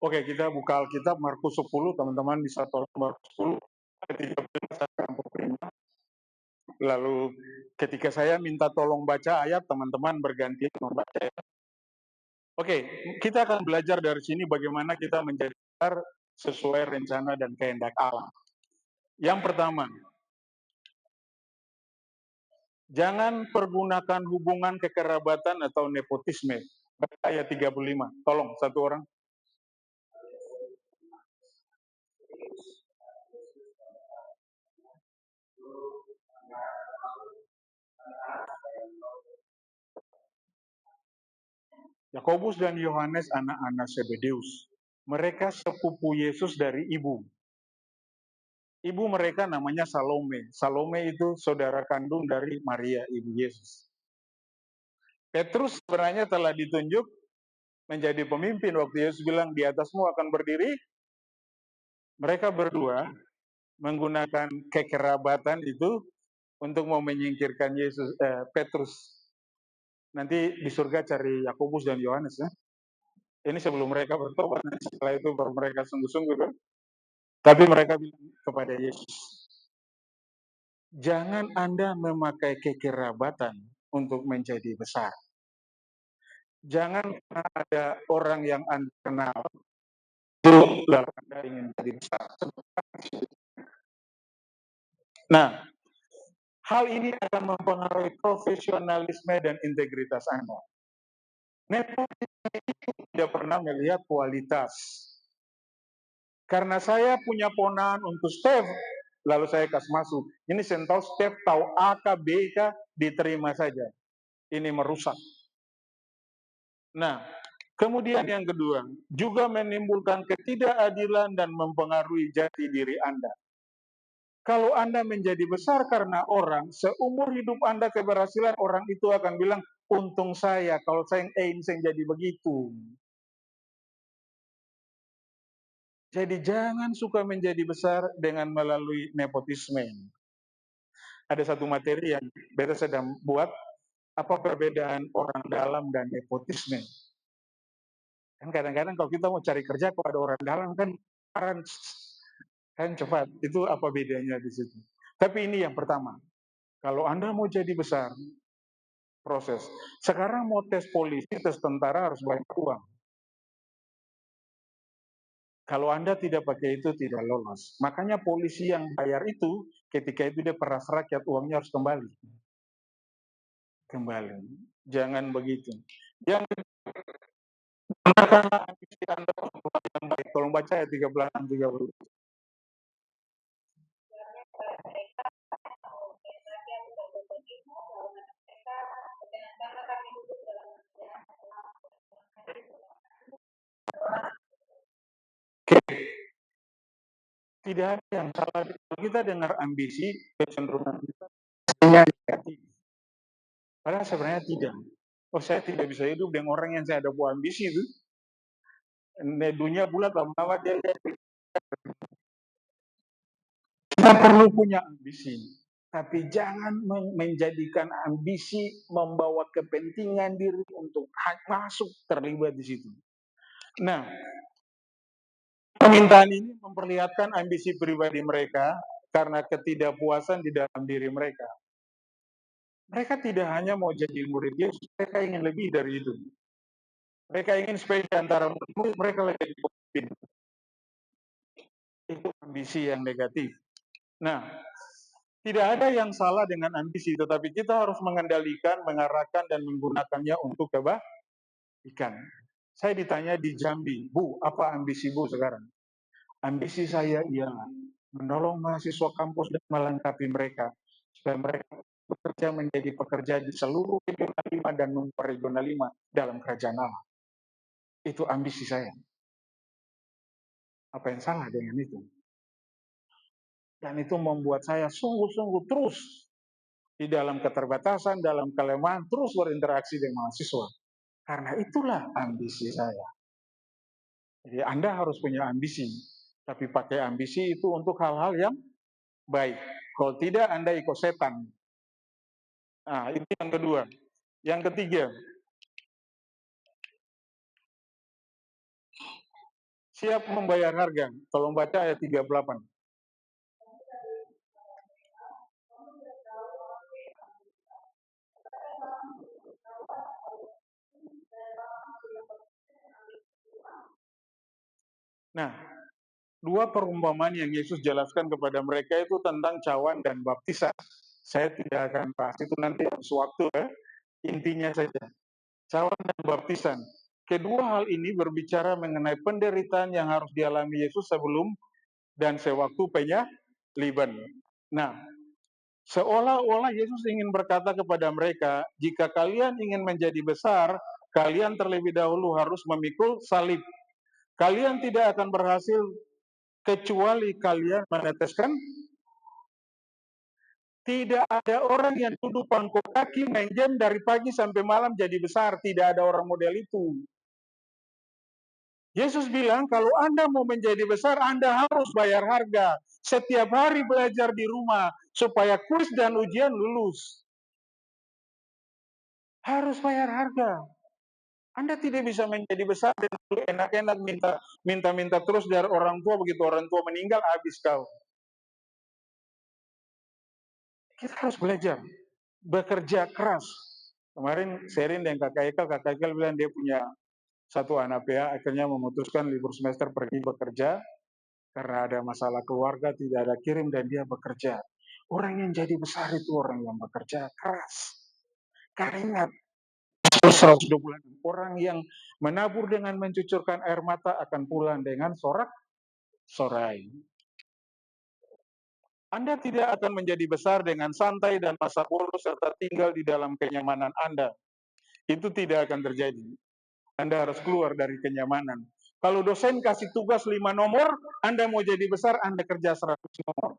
Oke, kita buka Alkitab Markus 10, teman-teman bisa tolong Markus 10 ayat 13 sampai 45. Lalu ketika saya minta tolong baca ayat, teman-teman bergantian membaca ayat. Oke, kita akan belajar dari sini bagaimana kita menjadi besar sesuai rencana dan kehendak Allah. Yang pertama, jangan pergunakan hubungan kekerabatan atau nepotisme. Ayat 35. Tolong satu orang. Yakobus dan Yohanes anak-anak Zebedeus. Mereka sepupu Yesus dari ibu. Ibu mereka namanya Salome. Salome itu saudara kandung dari Maria, ibu Yesus. Petrus sebenarnya telah ditunjuk menjadi pemimpin waktu Yesus bilang di atasmu akan berdiri. Mereka berdua menggunakan kekerabatan itu untuk mau menyingkirkan Petrus. Nanti di surga cari Yakobus dan Yohanes ya. Ini sebelum mereka bertobat, setelah itu baru mereka sungguh-sungguh kan. Tapi mereka bilang kepada Yesus, jangan Anda memakai kekerabatan untuk menjadi besar. Jangan ada orang yang Anda kenal, lalu Anda ingin menjadi besar. Nah, hal ini akan mempengaruhi profesionalisme dan integritas Anda. Nepotisme tidak pernah melihat kualitas. Karena saya punya ponaan untuk Steph, lalu saya kasih masuk. Ini saya tahu Steph tahu A, K, B, K, diterima saja. Ini merusak. Nah, kemudian yang kedua, juga menimbulkan ketidakadilan dan mempengaruhi jati diri Anda. Kalau Anda menjadi besar karena orang, seumur hidup Anda keberhasilan, orang itu akan bilang, untung saya, kalau saya yang jadi begitu. Jadi jangan suka menjadi besar dengan melalui nepotisme. Ada satu materi yang beta sedang buat, apa perbedaan orang dalam dan nepotisme. Kan kadang-kadang kalau kita mau cari kerja kepada orang dalam kan cepat. Itu apa bedanya di situ. Tapi ini yang pertama. Kalau Anda mau jadi besar, proses. Sekarang mau tes polisi, tes tentara harus bayar uang. Kalau Anda tidak pakai itu, tidak lolos. Makanya polisi yang bayar itu, ketika itu dia peras rakyat, uangnya harus kembali. Kembali. Jangan begitu. Yang gunakanlah ambisi Anda untuk yang baik. Tolong baca ya 13 dan 30. Tidak ada yang salah. Kita dengar ambisi, kecenderungan kita negatif. Padahal sebenarnya tidak. Oh, saya tidak bisa hidup dengan orang yang saya ada buah ambisi itu. Dunia bulat lama-lama dia kita perlu punya ambisi. Tapi jangan menjadikan ambisi membawa kepentingan diri untuk masuk terlibat di situ. Nah, permintaan ini memperlihatkan ambisi pribadi mereka karena ketidakpuasan di dalam diri mereka. Mereka tidak hanya mau jadi murid Yesus, mereka ingin lebih dari itu. Mereka ingin supaya di antara murid mereka lebih pemimpin. Itu ambisi yang negatif. Nah, tidak ada yang salah dengan ambisi, tetapi kita harus mengendalikan, mengarahkan, dan menggunakannya untuk kebaikan. Saya ditanya di Jambi, Bu, apa ambisi Bu sekarang? Ambisi saya ialah menolong mahasiswa kampus dan melengkapi mereka, supaya mereka bekerja menjadi pekerja di seluruh regional 5 dan non-regional 5 dalam kerajaan Allah. Itu ambisi saya. Apa yang salah dengan itu? Dan itu membuat saya sungguh-sungguh terus di dalam keterbatasan, dalam kelemahan, terus berinteraksi dengan mahasiswa. Karena itulah ambisi saya. Jadi Anda harus punya ambisi. Tapi pakai ambisi itu untuk hal-hal yang baik. Kalau tidak, Anda ikut setan. Nah, itu yang kedua. Yang ketiga, siap membayar harga. Tolong baca ayat 38. Nah, dua perumpamaan yang Yesus jelaskan kepada mereka itu tentang cawan dan baptisan. Saya tidak akan bahas itu nanti sewaktu ya. Intinya saja, cawan dan baptisan. Kedua hal ini berbicara mengenai penderitaan yang harus dialami Yesus sebelum dan sewaktu penyaliban. Nah, seolah-olah Yesus ingin berkata kepada mereka, jika kalian ingin menjadi besar, kalian terlebih dahulu harus memikul salib. Kalian tidak akan berhasil kecuali kalian meneteskan. Tidak ada orang yang duduk pangku kaki main game dari pagi sampai malam jadi besar. Tidak ada orang model itu. Yesus bilang, kalau Anda mau menjadi besar, Anda harus bayar harga. Setiap hari belajar di rumah, supaya kuis dan ujian lulus. Harus bayar harga. Anda tidak bisa menjadi besar dan enak-enak minta terus dari orang tua, begitu orang tua meninggal, habis kau. Kita harus belajar, bekerja keras. Kemarin sharing dengan kakak Eka bilang dia punya satu anak PA, akhirnya memutuskan libur semester pergi bekerja, karena ada masalah keluarga, tidak ada kirim, dan dia bekerja. Orang yang jadi besar itu orang yang bekerja keras. Karena ingat, 120 orang yang menabur dengan mencucurkan air mata akan pulang dengan sorak-sorai. Anda tidak akan menjadi besar dengan santai dan masa bodoh serta tinggal di dalam kenyamanan Anda. Itu tidak akan terjadi. Anda harus keluar dari kenyamanan. Kalau dosen kasih tugas 5 nomor, Anda mau jadi besar, Anda kerja 100 nomor.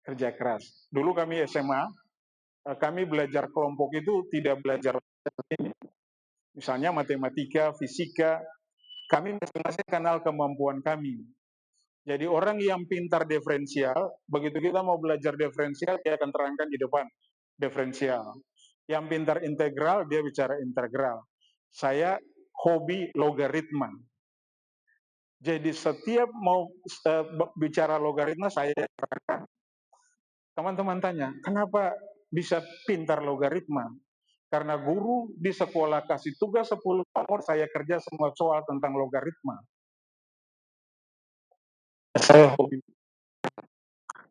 Kerja keras. Dulu kami SMA, kami belajar kelompok itu tidak belajar ini. Misalnya matematika, fisika, kami masing-masing kenal kemampuan kami. Jadi orang yang pintar diferensial, begitu kita mau belajar diferensial, dia akan terangkan di depan diferensial. Yang pintar integral, dia bicara integral. Saya hobi logaritma. Jadi setiap mau bicara logaritma, saya terangkan. Teman-teman tanya, kenapa bisa pintar logaritma? Karena guru di sekolah kasih tugas 10 nomor, saya kerja semua soal tentang logaritma. Saya hobi.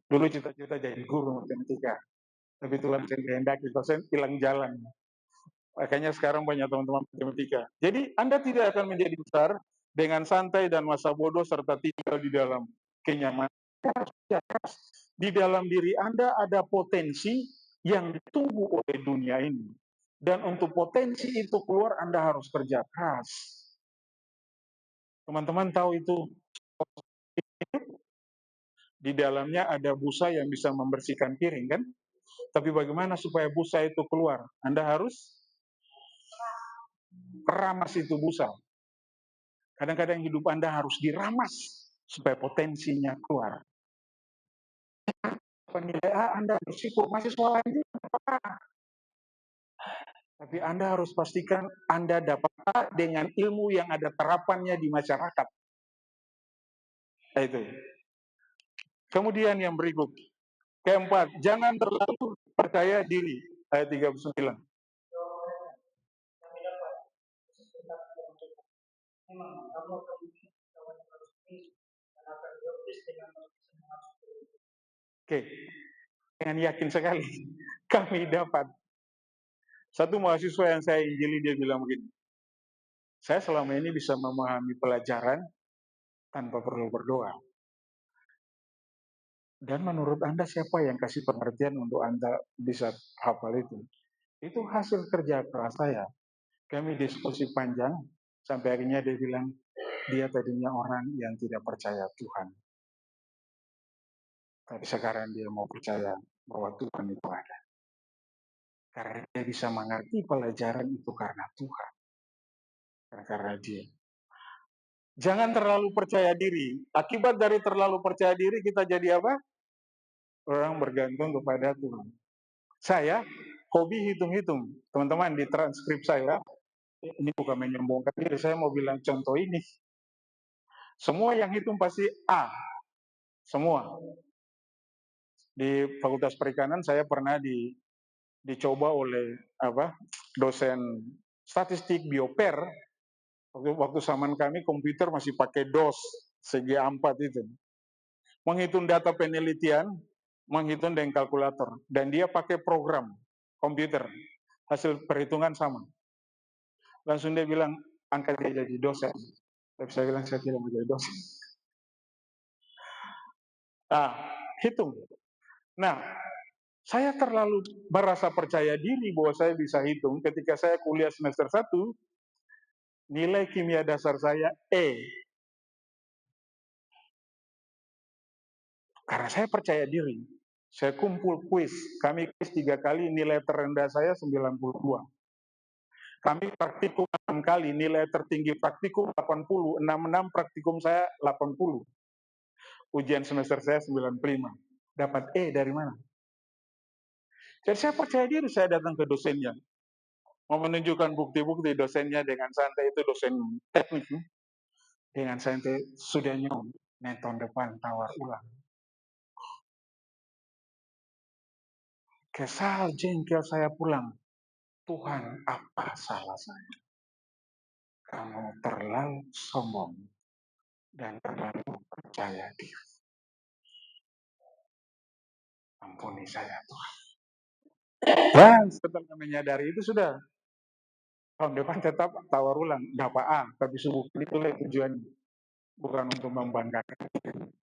Dulu cita-cita jadi guru matematika. Tapi Tuhan kehendaki, dosen hilang jalan. Makanya sekarang banyak teman-teman matematika. Jadi Anda tidak akan menjadi besar dengan santai dan masa bodoh serta tinggal di dalam kenyamanan. Di dalam diri Anda ada potensi yang ditunggu oleh dunia ini. Dan untuk potensi itu keluar, Anda harus kerja keras. Teman-teman tahu itu, di dalamnya ada busa yang bisa membersihkan piring, kan? Tapi bagaimana supaya busa itu keluar? Anda harus ramas itu busa. Kadang-kadang hidup Anda harus diramas supaya potensinya keluar. Penilai Anda bersyukur, mahasiswa lain juga. Tapi Anda harus pastikan Anda dapat dengan ilmu yang ada terapannya di masyarakat. Itu. Kemudian yang berikut. Keempat, jangan terlalu percaya diri. Ayat 39. Oke, dengan yakin sekali kami dapat. Satu mahasiswa yang saya injili, dia bilang begini, saya selama ini bisa memahami pelajaran tanpa perlu berdoa. Dan menurut Anda siapa yang kasih pengertian untuk Anda bisa hafal itu? Itu hasil kerja keras saya. Kami diskusi panjang, sampai akhirnya dia bilang, dia tadinya orang yang tidak percaya Tuhan. Tapi sekarang dia mau percaya bahwa Tuhan itu ada. Karena dia bisa mengerti pelajaran itu karena Tuhan. Karena dia. Jangan terlalu percaya diri. Akibat dari terlalu percaya diri, kita jadi apa? Orang bergantung kepada Tuhan. Saya hobi hitung-hitung. Teman-teman, di transkrip saya, ini bukan menyombongkan diri, saya mau bilang contoh ini. Semua yang hitung pasti A, semua. Di Fakultas Perikanan saya pernah dicoba oleh dosen statistik bioper. Waktu zaman kami komputer masih pakai DOS segi 4 itu. Menghitung data penelitian, menghitung dengan kalkulator. Dan dia pakai program komputer. Hasil perhitungan sama. Langsung dia bilang, angkat dia jadi dosen. Tapi saya bilang, saya tidak mau jadi dosen. Hitung. Nah, saya terlalu merasa percaya diri bahwa saya bisa hitung ketika saya kuliah semester 1, nilai kimia dasar saya E. Karena saya percaya diri. Saya kumpul kuis. Kami kuis 3 kali, nilai terendah saya 92. Kami praktikum 6 kali, nilai tertinggi praktikum 80. 66 praktikum saya 80. Ujian semester saya 95. Dapat E dari mana? Jadi saya percaya diri, saya datang ke dosennya. Mau menunjukkan bukti-bukti, dosennya dengan santai, itu dosen teknik. Dengan santai, sudah nyom, tahun depan tawar ulang. Kesal, jengkel saya pulang. Tuhan, apa salah saya? Kamu terlalu sombong dan terlalu percaya diri. Ampuni saya, Tuhan. Dan setelah menyadari itu sudah, tahun depan tetap tawar ulang, dapat A, tapi subuh itulah tujuannya. Bukan untuk membanggakan,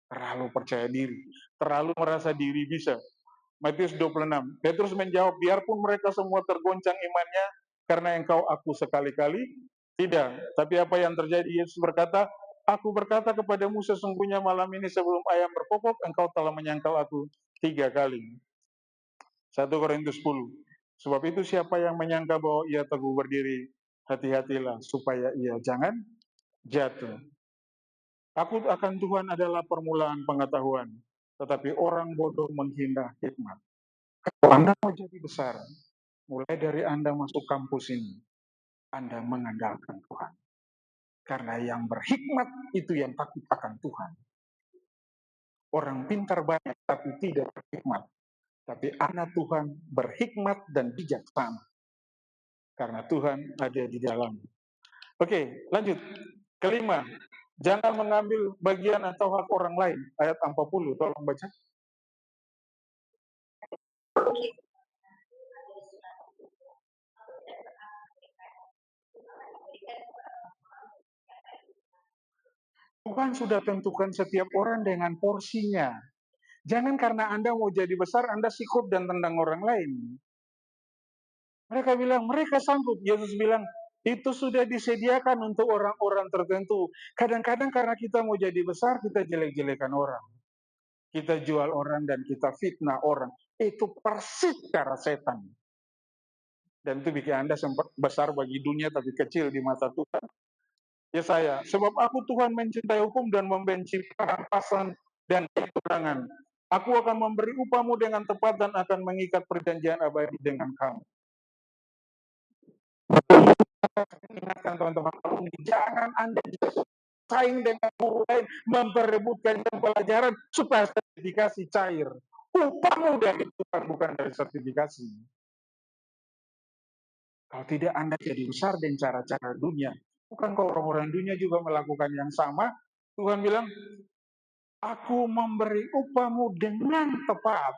terlalu percaya diri, terlalu merasa diri bisa. Matius 26. Petrus menjawab, biarpun mereka semua tergoncang imannya karena engkau aku sekali-kali, tidak. Tapi apa yang terjadi? Yesus berkata, aku berkata kepadamu sesungguhnya malam ini sebelum ayam berkokok, engkau telah menyangkal aku 3 kali. 1 Korintus 10. Sebab itu siapa yang menyangka bahwa ia teguh berdiri, hati-hatilah supaya ia jangan jatuh. Takut akan Tuhan adalah permulaan pengetahuan, tetapi orang bodoh menghina hikmat. Kalau Anda mau jadi besar, mulai dari Anda masuk kampus ini, Anda mengandalkan Tuhan. Karena yang berhikmat itu yang takut akan Tuhan. Orang pintar banyak tapi tidak berhikmat. Tapi anak Tuhan berhikmat dan bijaksana. Karena Tuhan ada di dalam. Oke, lanjut. Kelima, jangan mengambil bagian atau hak orang lain. Ayat 40, tolong baca. Tuhan sudah tentukan setiap orang dengan porsinya. Jangan karena Anda mau jadi besar, Anda sikut dan tendang orang lain. Mereka bilang, mereka sanggup. Yesus bilang, itu sudah disediakan untuk orang-orang tertentu. Kadang-kadang karena kita mau jadi besar, kita jelek-jelekan orang. Kita jual orang dan kita fitnah orang. Itu persis cara setan. Dan itu bikin Anda sempat besar bagi dunia, tapi kecil di mata Tuhan. Ya saya, sebab aku Tuhan mencintai hukum dan membenci perampasan dan kecurangan. Aku akan memberi upahmu dengan tepat dan akan mengikat perjanjian abadi dengan kamu. Ingatkan teman-teman, jangan Anda saing dengan guru lain, memperebutkan pelajaran supaya sertifikasi cair. Upahmu dari Tuhan, bukan dari sertifikasi. Kalau tidak, Anda jadi besar dengan cara-cara dunia. Bukan kalau orang-orang dunia juga melakukan yang sama. Tuhan bilang, aku memberi upahmu dengan tepat.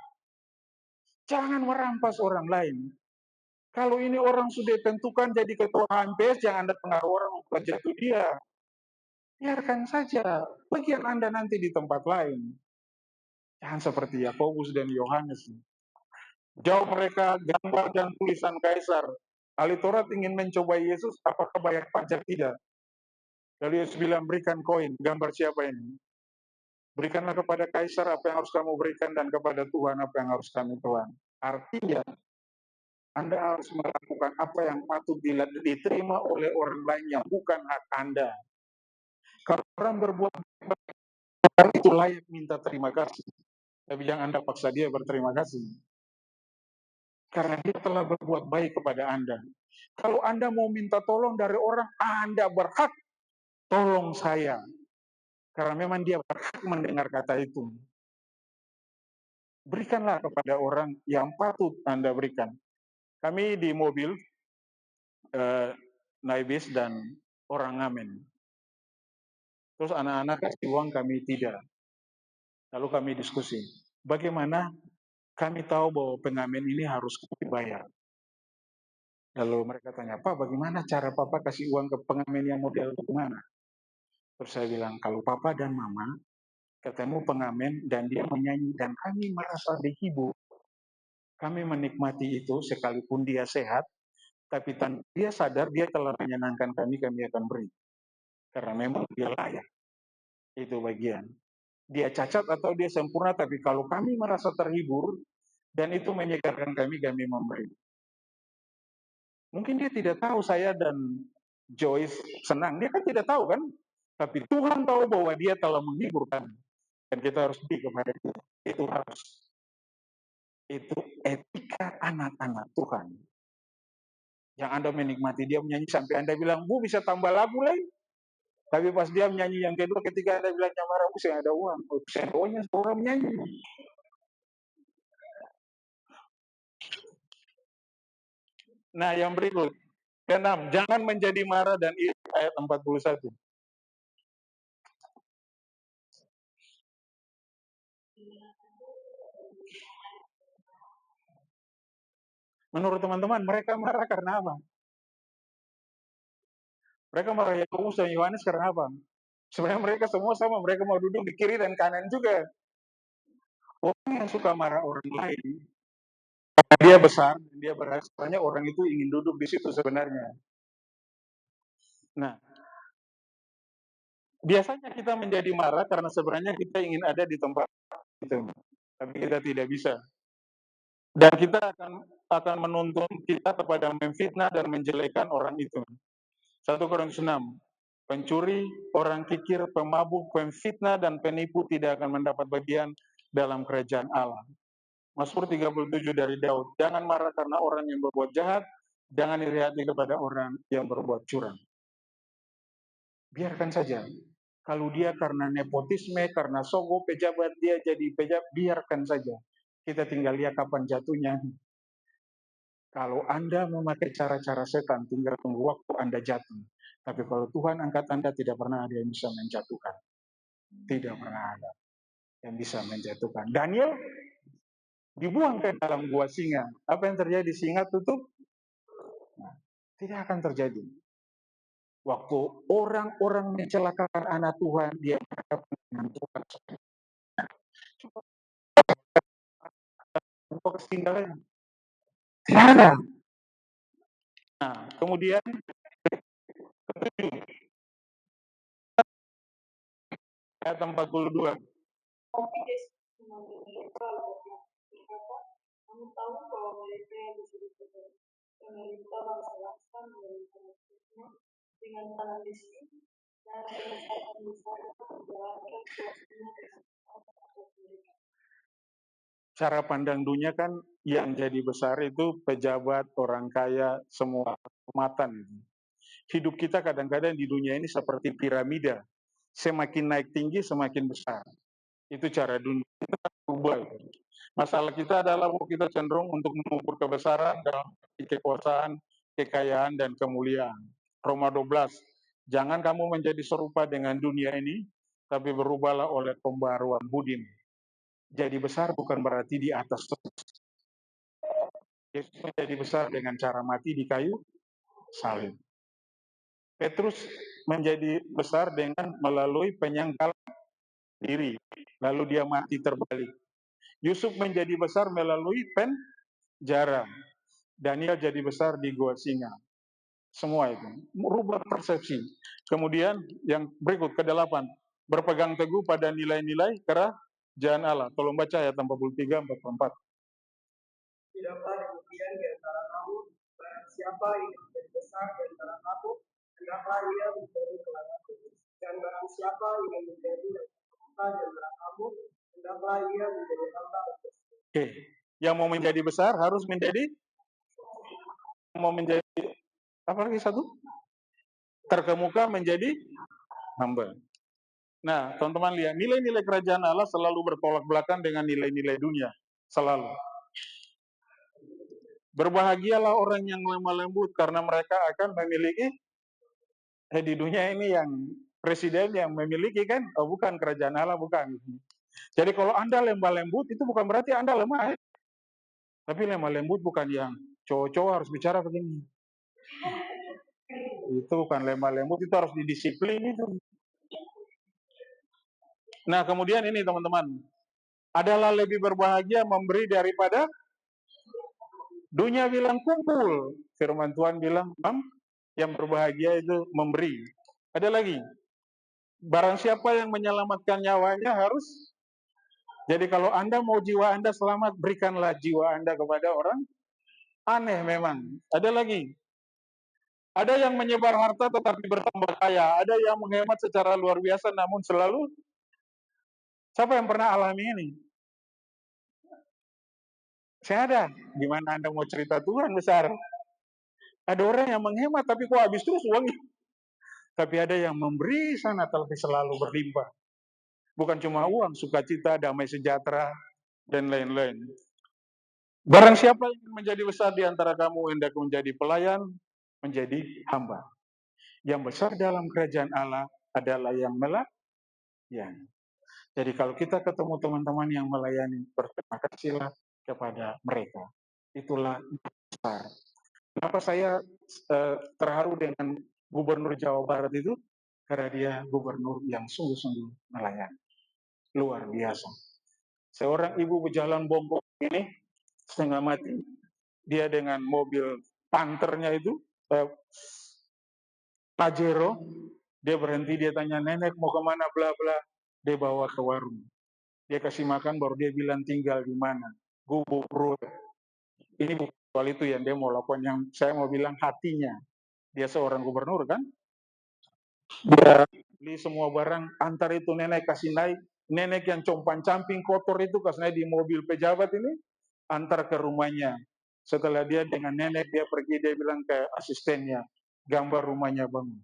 Jangan merampas orang lain. Kalau ini orang sudah tentukan jadi ketua HMPS, jangan ada pengaruh orang untuk jatuh dia. Biarkan saja. Bagian Anda nanti di tempat lain. Jangan seperti Yakobus dan Yohanes. Jauh mereka gambar dan tulisan kaisar. Ahli Taurat ingin mencoba Yesus, apakah bayar pajak? Tidak. Lalu Yesus bilang, berikan koin. Gambar siapa ini? Berikanlah kepada kaisar apa yang harus kamu berikan dan kepada Tuhan apa yang harus kami Tuhan. Artinya, Anda harus melakukan apa yang patut diterima oleh orang lain yang bukan hak Anda. Kalau orang berbuat itu layak minta terima kasih. Tapi jangan Anda paksa dia berterima kasih. Karena dia telah berbuat baik kepada Anda. Kalau Anda mau minta tolong dari orang, Anda berhak tolong saya. Karena memang dia berhak mendengar kata itu. Berikanlah kepada orang yang patut Anda berikan. Kami di mobil, naik bis dan orang ngamen. Terus anak-anak kasih uang, kami tidak. Lalu kami diskusi, bagaimana kami tahu bahwa pengamen ini harus kami bayar. Lalu mereka tanya, Pak, bagaimana cara Papa kasih uang ke pengamen yang model bagaimana? Terus saya bilang, kalau Papa dan Mama ketemu pengamen dan dia menyanyi dan kami merasa dihibur, kami menikmati itu sekalipun dia sehat, tapi tanpa dia sadar dia telah menyenangkan kami akan beri. Karena memang dia layak. Itu bagian. Dia cacat atau dia sempurna, tapi kalau kami merasa terhibur, dan itu menyegarkan kami memberi. Mungkin dia tidak tahu saya dan Joyce senang, dia kan tidak tahu kan? Tapi Tuhan tahu bahwa dia telah menghibur kami. Dan kita harus beri kepada dia. Itu harus. Itu etika anak-anak Tuhan. Yang Anda menikmati dia menyanyi sampai Anda bilang, Bu bisa tambah lagu lain. Tapi pas dia menyanyi yang kedua, ketika Anda bilang marah, Bu saya ada uang. Saya ada uangnya, orang menyanyi. Nah yang berikut, keenam, jangan menjadi marah dan iri, ayat 41. Menurut teman-teman, mereka marah karena apa? Mereka marah Yakobus dan Yohanes karena apa? Sebenarnya mereka semua sama, mereka mau duduk di kiri dan kanan juga. Orang yang suka marah orang lain, dia besar, dia berhasil, orang itu ingin duduk di situ sebenarnya. Nah, biasanya kita menjadi marah karena sebenarnya kita ingin ada di tempat itu, tapi kita tidak bisa. Dan kita akan menuntun kita kepada memfitnah dan menjelekan orang itu. 1 Korintus 6, pencuri, orang kikir, pemabuk, pemfitnah, dan penipu tidak akan mendapat bagian dalam kerajaan Allah. Mazmur 37 dari Daud, jangan marah karena orang yang berbuat jahat, jangan iri hati kepada orang yang berbuat curang. Biarkan saja. Kalau dia karena nepotisme, karena sogo pejabat, dia jadi pejabat, biarkan saja. Kita tinggal lihat kapan jatuhnya. Kalau Anda memakai cara-cara setan, tinggal tunggu waktu Anda jatuh. Tapi kalau Tuhan angkat Anda, tidak pernah ada yang bisa menjatuhkan. Tidak pernah ada yang bisa menjatuhkan. Daniel dibuang ke dalam gua singa. Apa yang terjadi? Singa tutup? Nah, tidak akan terjadi. Waktu orang-orang mencelakakan anak Tuhan, dia berhadapan dengan Tuhan. Coba ketinggalan. Tidak ada. Nah, kemudian ayat 42. Kamu tahu bahwa mereka yang disebut pemerintah bangsa bangsa dengan tangan miskin dan kesehatan besar menjalankan kewajiban dengan cara pandang dunia kan yang jadi besar itu pejabat, orang kaya, semua kehormatan. Hidup kita kadang-kadang di dunia ini seperti piramida. Semakin naik tinggi, semakin besar. Itu cara dunia kita berubah. Masalah kita adalah bahwa kita cenderung untuk mengukur kebesaran dalam kekuasaan, kekayaan, dan kemuliaan. Roma 12, jangan kamu menjadi serupa dengan dunia ini, tapi berubahlah oleh pembaruan budimu. Jadi besar bukan berarti di atas. Yesus menjadi besar dengan cara mati di kayu salib. Petrus menjadi besar dengan melalui penyangkalan diri, lalu dia mati terbalik. Yusuf menjadi besar melalui penjara. Daniel jadi besar di gua singa. Semua itu merubah persepsi. Kemudian yang berikut ke-8, berpegang teguh pada nilai-nilai kerajaan Allah. Tolong baca ayat 43 44. Tidaklah demikian di antara kamu, barang siapa yang menjadi besar di antara kamu, hendaklah ia menjadi pelayanku. Dan barang siapa yang menjadi kota di antara kamu, hendaklah ia menjadi hamba. Oke, yang mau menjadi besar harus menjadi, mau menjadi apa lagi satu? Terkemuka menjadi hamba. Nah, teman-teman lihat, nilai-nilai kerajaan Allah selalu bertolak belakang dengan nilai-nilai dunia. Selalu. Berbahagialah orang yang lemah lembut karena mereka akan memiliki di dunia ini yang presiden yang memiliki kan, oh, bukan kerajaan Allah, bukan. Jadi kalau Anda lemah lembut itu bukan berarti Anda lemah, tapi lemah lembut bukan yang cowok-cowok harus bicara begini. Itu bukan lemah lembut, itu harus didisiplin itu. Nah, kemudian ini teman-teman, adalah lebih berbahagia memberi daripada dunia bilang kumpul. Firman Tuhan bilang, yang berbahagia itu memberi. Ada lagi, barang siapa yang menyelamatkan nyawanya harus. Jadi kalau Anda mau jiwa Anda selamat, berikanlah jiwa Anda kepada orang. Aneh memang. Ada lagi, ada yang menyebar harta tetapi bertambah kaya. Ada yang menghemat secara luar biasa namun selalu. Siapa yang pernah alami ini? Saya ada. Gimana Anda mau cerita Tuhan besar? Ada orang yang menghemat tapi kok habis terus uangnya. Tapi ada yang memberi sana tapi selalu berlimpah. Bukan cuma uang, sukacita, damai sejahtera, dan lain-lain. Barang siapa yang menjadi besar di antara kamu hendak menjadi pelayan, menjadi hamba. Yang besar dalam kerajaan Allah adalah yang melayani. Jadi kalau kita ketemu teman-teman yang melayani, berterima kasihlah kepada mereka. Itulah besar. Kenapa saya terharu dengan Gubernur Jawa Barat itu? Karena dia gubernur yang sungguh-sungguh melayani. Luar biasa. Seorang ibu berjalan bongkok ini, setengah mati. Dia dengan mobil panternya itu, Pajero, dia berhenti, dia tanya, nenek mau kemana, bla bla. Dia bawa ke warung. Dia kasih makan, baru dia bilang tinggal di mana. Gubernur. Ini bukan soal itu yang dia mau lakukan, yang saya mau bilang hatinya. Dia seorang gubernur kan? Dia beli semua barang, antar itu nenek kasih naik. Nenek yang compang-camping kotor itu kasih naik di mobil pejabat ini, antar ke rumahnya. Setelah dia dengan nenek, dia pergi, dia bilang ke asistennya, gambar rumahnya bangun.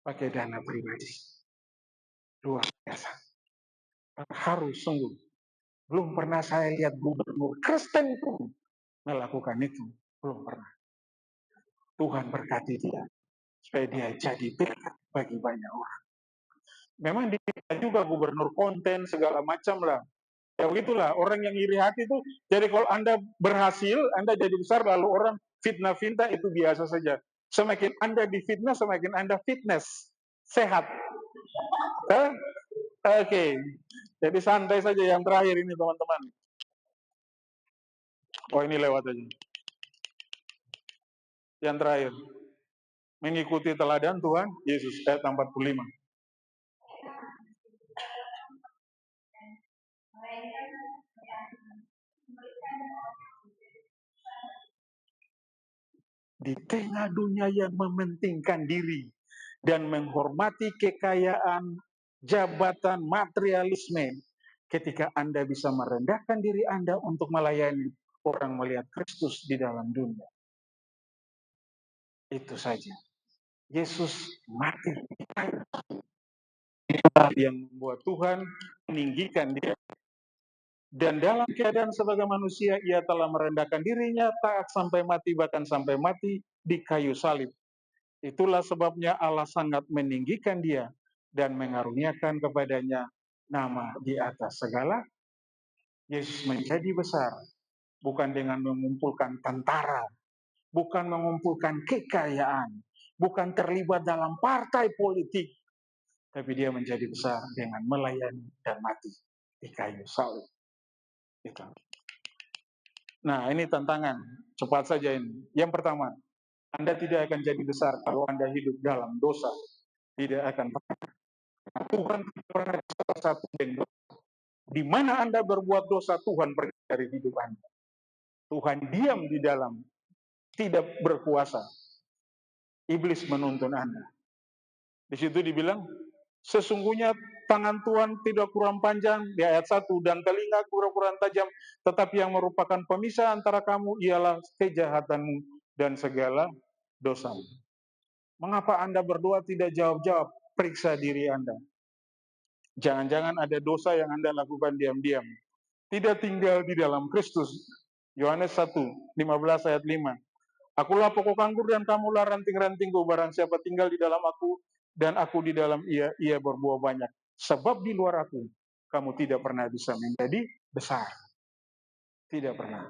Pakai dana pribadi. Luar biasa. Harus sungguh. Belum pernah saya lihat gubernur Kristen pun melakukan itu. Belum pernah. Tuhan berkati dia. Supaya dia jadi berkat bagi banyak orang. Memang dia juga gubernur konten, segala macam lah. Ya begitulah, orang yang iri hati itu, jadi kalau Anda berhasil, Anda jadi besar, lalu orang fitnah-fitnah itu biasa saja. Semakin Anda difitnah, semakin Anda fitness, sehat. Oke, jadi santai saja. Yang terakhir ini teman-teman. Oh ini lewat aja. Yang terakhir, mengikuti teladan Tuhan Yesus, ayat 45. Di tengah dunia yang mementingkan diri dan menghormati kekayaan, jabatan, materialisme, ketika Anda bisa merendahkan diri Anda untuk melayani, orang melihat Kristus di dalam dunia. Itu saja. Yesus mati. Yang membuat Tuhan meninggikan dia. Dan dalam keadaan sebagai manusia, ia telah merendahkan dirinya, taat sampai mati, bahkan sampai mati di kayu salib. Itulah sebabnya Allah sangat meninggikan dia dan mengaruniakan kepadanya nama di atas segala. Yesus menjadi besar, bukan dengan mengumpulkan tentara, bukan mengumpulkan kekayaan, bukan terlibat dalam partai politik, tapi dia menjadi besar dengan melayani dan mati di kayu salib. Itu. Nah, ini tantangan. Cepat saja ini. Yang pertama, Anda tidak akan jadi besar kalau Anda hidup dalam dosa. Tidak akan pernah. Tuhan pernah salah satu bentuk. Di mana Anda berbuat dosa, Tuhan pergi dari hidup Anda. Tuhan diam di dalam, tidak berkuasa. Iblis menuntun Anda. Di situ dibilang, sesungguhnya tangan Tuhan tidak kurang panjang, di ayat 1, dan telinga kurang tajam, tetapi yang merupakan pemisah antara kamu ialah kejahatanmu dan segala dosamu. Mengapa Anda berdoa tidak jawab-jawab? Periksa diri Anda. Jangan-jangan ada dosa yang Anda lakukan diam-diam. Tidak tinggal di dalam Kristus. Yohanes 1:15 ayat 5. Akulah pokok anggur dan kamulah ranting-rantingku. Barang siapa tinggal di dalam aku dan aku di dalam ia berbuah banyak. Sebab di luar aku, kamu tidak pernah bisa menjadi besar. Tidak pernah.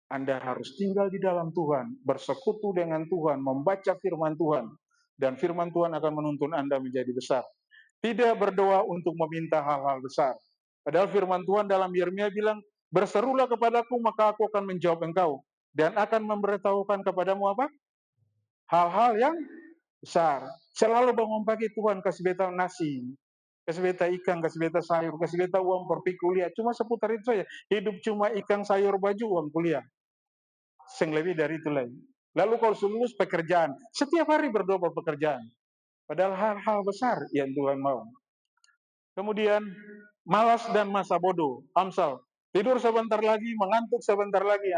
Anda harus tinggal di dalam Tuhan, bersekutu dengan Tuhan, membaca firman Tuhan, dan firman Tuhan akan menuntun Anda menjadi besar. Tidak berdoa untuk meminta hal-hal besar. Padahal firman Tuhan dalam Yeremia bilang, berserulah kepadaku maka aku akan menjawab engkau dan akan memberitahukan kepadamu apa? Hal-hal yang besar. Selalu bangun pagi, Tuhan kasih beta nasi, kasih beta ikan, kasih beta sayur, kasih beta uang pergi kuliah. Cuma seputar itu saja. Hidup cuma ikan, sayur, baju, uang kuliah. Sing lebih dari itu lagi. Lalu kalau lulus pekerjaan, setiap hari berdoa pekerjaan. Padahal hal-hal besar yang Tuhan mau. Kemudian malas dan masa bodoh. Amsal, tidur sebentar lagi, mengantuk sebentar lagi.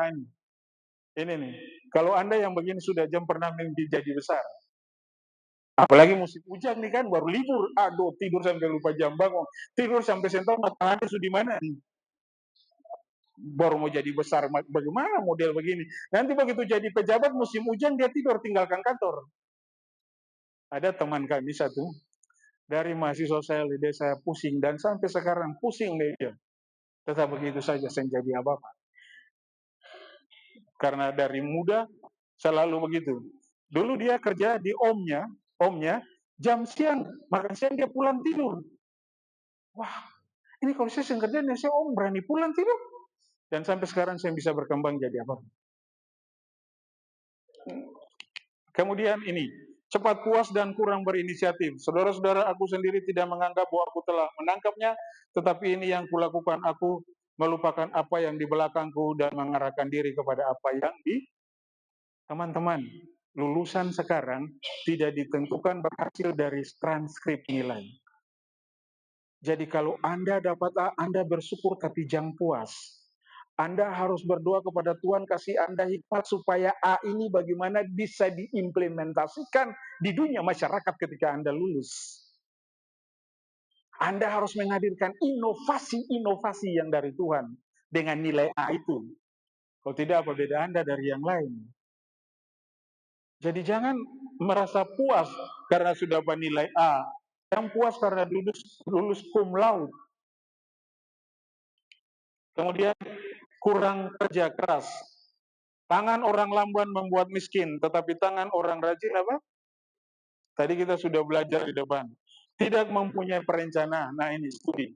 Ini nih, kalau Anda yang begini sudah jam pernah mimpi jadi besar. Apalagi musim hujan nih kan, baru libur. Aduh, tidur sampai lupa jam bangun. Tidur sampai sentuh matahari sudah di mana nih? Baru mau jadi besar, bagaimana model begini? Nanti begitu jadi pejabat musim hujan, dia tidur, tinggalkan kantor. Ada teman kami satu, dari mahasiswa saya pusing, dan sampai sekarang pusing dia. Tetap begitu saja, saya jadi apa-apa. Karena dari muda selalu begitu. Dulu dia kerja di omnya jam siang, makan siang dia pulang tidur. Wah, ini kalau saya kerja, saya om berani pulang tidur. Dan sampai sekarang saya bisa berkembang jadi apa? Kemudian ini, cepat puas dan kurang berinisiatif. Saudara-saudara, aku sendiri tidak menganggap bahwa aku telah menangkapnya, tetapi ini yang kulakukan, aku melupakan apa yang di belakangku dan mengarahkan diri kepada apa yang di teman-teman. Lulusan sekarang tidak ditentukan berhasil dari transkrip nilai. Jadi kalau Anda dapat A, Anda bersyukur tapi jangan puas. Anda harus berdoa kepada Tuhan, kasih Anda hikmat supaya A ini bagaimana bisa diimplementasikan di dunia masyarakat ketika Anda lulus. Anda harus menghadirkan inovasi-inovasi yang dari Tuhan dengan nilai A itu. Kalau tidak, apa beda Anda dari yang lain? Jadi jangan merasa puas karena sudah bernilai A. Yang puas karena lulus cum laude. Kemudian kurang kerja keras. Tangan orang lamban membuat miskin, tetapi tangan orang rajin apa? Tadi kita sudah belajar di depan. Tidak mempunyai perencanaan. Nah ini studi.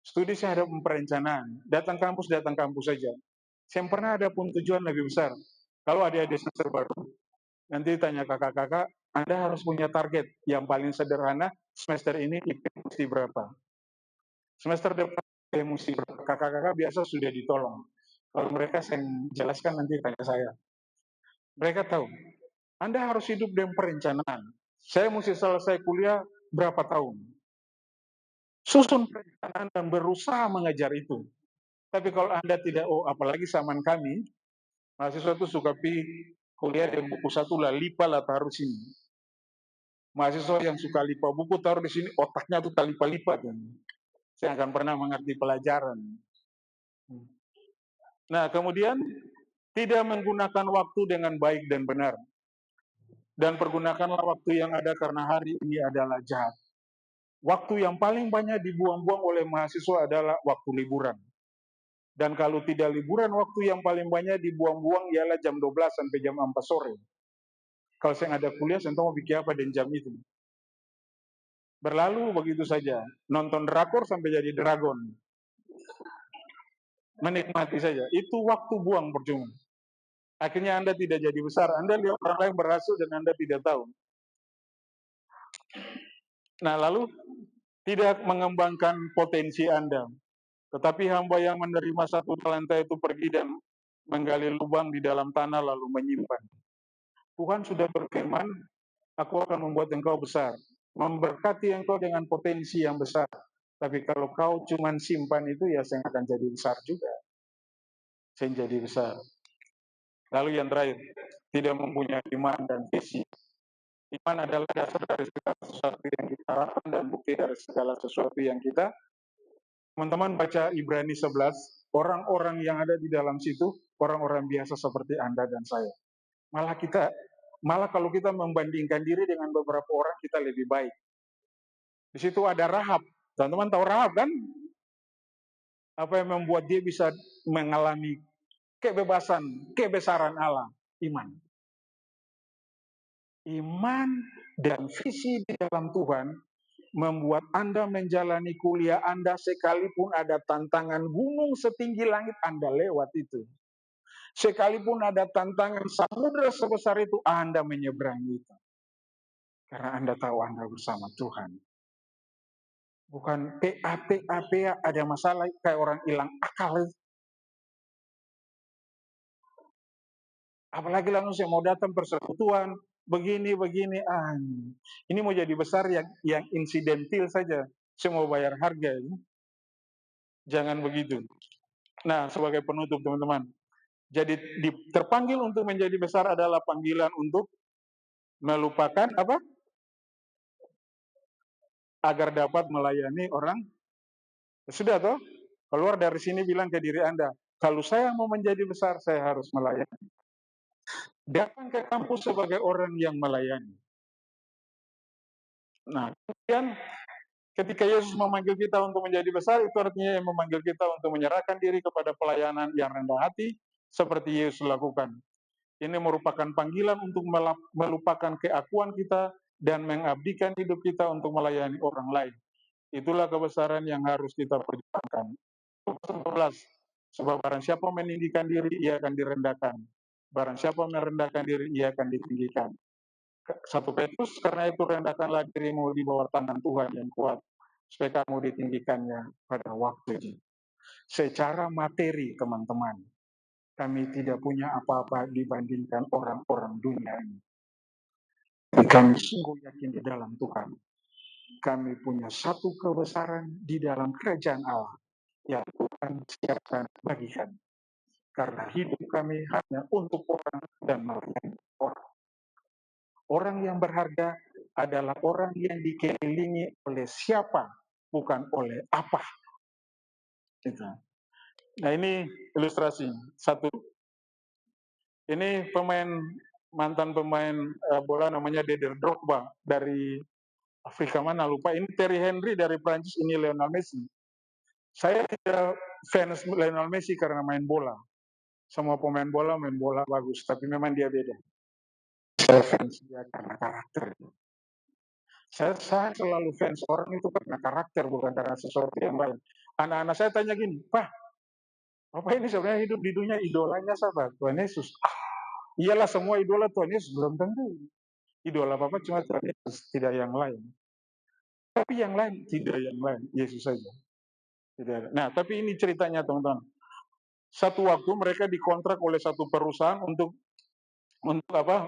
Studi saya ada perencanaan. Datang kampus saja. Saya pernah ada pun tujuan lebih besar. Kalau ada semester baru, nanti tanya kakak-kakak, Anda harus punya target yang paling sederhana, semester ini IP mesti berapa. Semester depan IP mesti berapa. Kakak-kakak biasa sudah ditolong. Kalau mereka saya jelaskan nanti tanya saya. Mereka tahu, Anda harus hidup dengan perencanaan. Saya mesti selesai kuliah berapa tahun. Susun perencanaan dan berusaha mengejar itu. Tapi kalau Anda tidak, apalagi zaman kami, mahasiswa itu suka kuliah dengan buku satu lah, lipa lah taruh sini. Mahasiswa yang suka lipa buku taruh di sini, otaknya tuh lipat-lipat. Saya akan pernah mengerti pelajaran. Nah, kemudian tidak menggunakan waktu dengan baik dan benar. Dan pergunakanlah waktu yang ada karena hari ini adalah jahat. Waktu yang paling banyak dibuang-buang oleh mahasiswa adalah waktu liburan. Dan kalau tidak liburan, waktu yang paling banyak dibuang-buang ialah jam 12 sampai jam 4 sore. Kalau saya ada kuliah, saya mau bikin apa dengan jam itu? Berlalu begitu saja. Nonton drakor sampai jadi dragon. Menikmati saja. Itu waktu buang percuma. Akhirnya Anda tidak jadi besar. Anda lihat orang lain berhasil dan Anda tidak tahu. Nah, lalu tidak mengembangkan potensi Anda. Tetapi hamba yang menerima satu talenta itu pergi dan menggali lubang di dalam tanah lalu menyimpan. Tuhan sudah berfirman, aku akan membuat engkau besar, memberkati engkau dengan potensi yang besar. Tapi kalau kau cuma simpan itu, ya saya akan jadi besar juga. Saya jadi besar. Lalu yang terakhir, tidak mempunyai iman dan visi. Iman adalah dasar dari segala sesuatu yang kita harapkan dan bukti dari segala sesuatu yang kita. Teman-teman baca Ibrani 11, orang-orang yang ada di dalam situ, orang-orang biasa seperti Anda dan saya. Malah kalau kita membandingkan diri dengan beberapa orang, kita lebih baik. Di situ ada Rahab. Teman-teman tahu Rahab kan? Apa yang membuat dia bisa mengalami kebebasan, kebesaran Allah? Iman. Iman dan visi di dalam Tuhan membuat Anda menjalani kuliah Anda sekalipun ada tantangan gunung setinggi langit Anda lewat itu. Sekalipun ada tantangan samudera sebesar itu Anda menyeberangi itu. Karena Anda tahu Anda bersama Tuhan. Bukan PA ada masalah kayak orang hilang akal. Apalagi langsung saya mau datang persekutuan, begini. Ini mau jadi besar yang insidentil saja. Saya mau bayar harga. Jangan begitu. Nah, sebagai penutup teman-teman. Jadi terpanggil untuk menjadi besar adalah panggilan untuk melupakan apa? Agar dapat melayani orang. Sudah toh? Keluar dari sini bilang ke diri Anda, kalau saya mau menjadi besar, saya harus melayani. Datang ke kampus sebagai orang yang melayani. Nah, kemudian ketika Yesus memanggil kita untuk menjadi besar, itu artinya yang memanggil kita untuk menyerahkan diri kepada pelayanan yang rendah hati, seperti Yesus lakukan. Ini merupakan panggilan untuk melupakan keakuan kita dan mengabdikan hidup kita untuk melayani orang lain. Itulah kebesaran yang harus kita perjuangkan. 11. Sebab barang siapa meninggikan diri, ia akan direndahkan. Barang siapa merendahkan diri, ia akan ditinggikan. 1 Petrus, karena itu rendahkanlah dirimu di bawah tangan Tuhan yang kuat, supaya kamu ditinggikannya pada waktunya. Secara materi, teman-teman, kami tidak punya apa-apa dibandingkan orang-orang dunia ini. Kami sungguh yakin di dalam Tuhan. Kami punya satu kebesaran di dalam kerajaan Allah yang Tuhan siapkan bagi kami. Karena hidup kami hanya untuk orang dan melayani orang. Orang yang berharga adalah orang yang dikelilingi oleh siapa, bukan oleh apa. Gitu. Nah, ini ilustrasi. Satu, ini mantan pemain bola namanya Didier Drogba dari Afrika mana lupa. Ini Thierry Henry dari Prancis, ini Lionel Messi. Saya tidak fans Lionel Messi karena main bola. Semua pemain bola main bola bagus, tapi memang dia beda. Saya fans dia karena karakter. Saya selalu fans orang itu karena karakter, bukan karena sesuatu yang lain. Anak-anak saya tanya gini, Pak, Bapak ini sebenarnya hidup di dunia idolanya siapa? Tuhan Yesus. Iyalah semua idola Tuhan Yesus, belum tentu. Idola Bapak cuma Tuhan Yesus, tidak yang lain. Tapi yang lain, tidak yang lain, Yesus saja. Tidak ada. Nah, tapi ini ceritanya teman-teman. Satu waktu mereka dikontrak oleh satu perusahaan untuk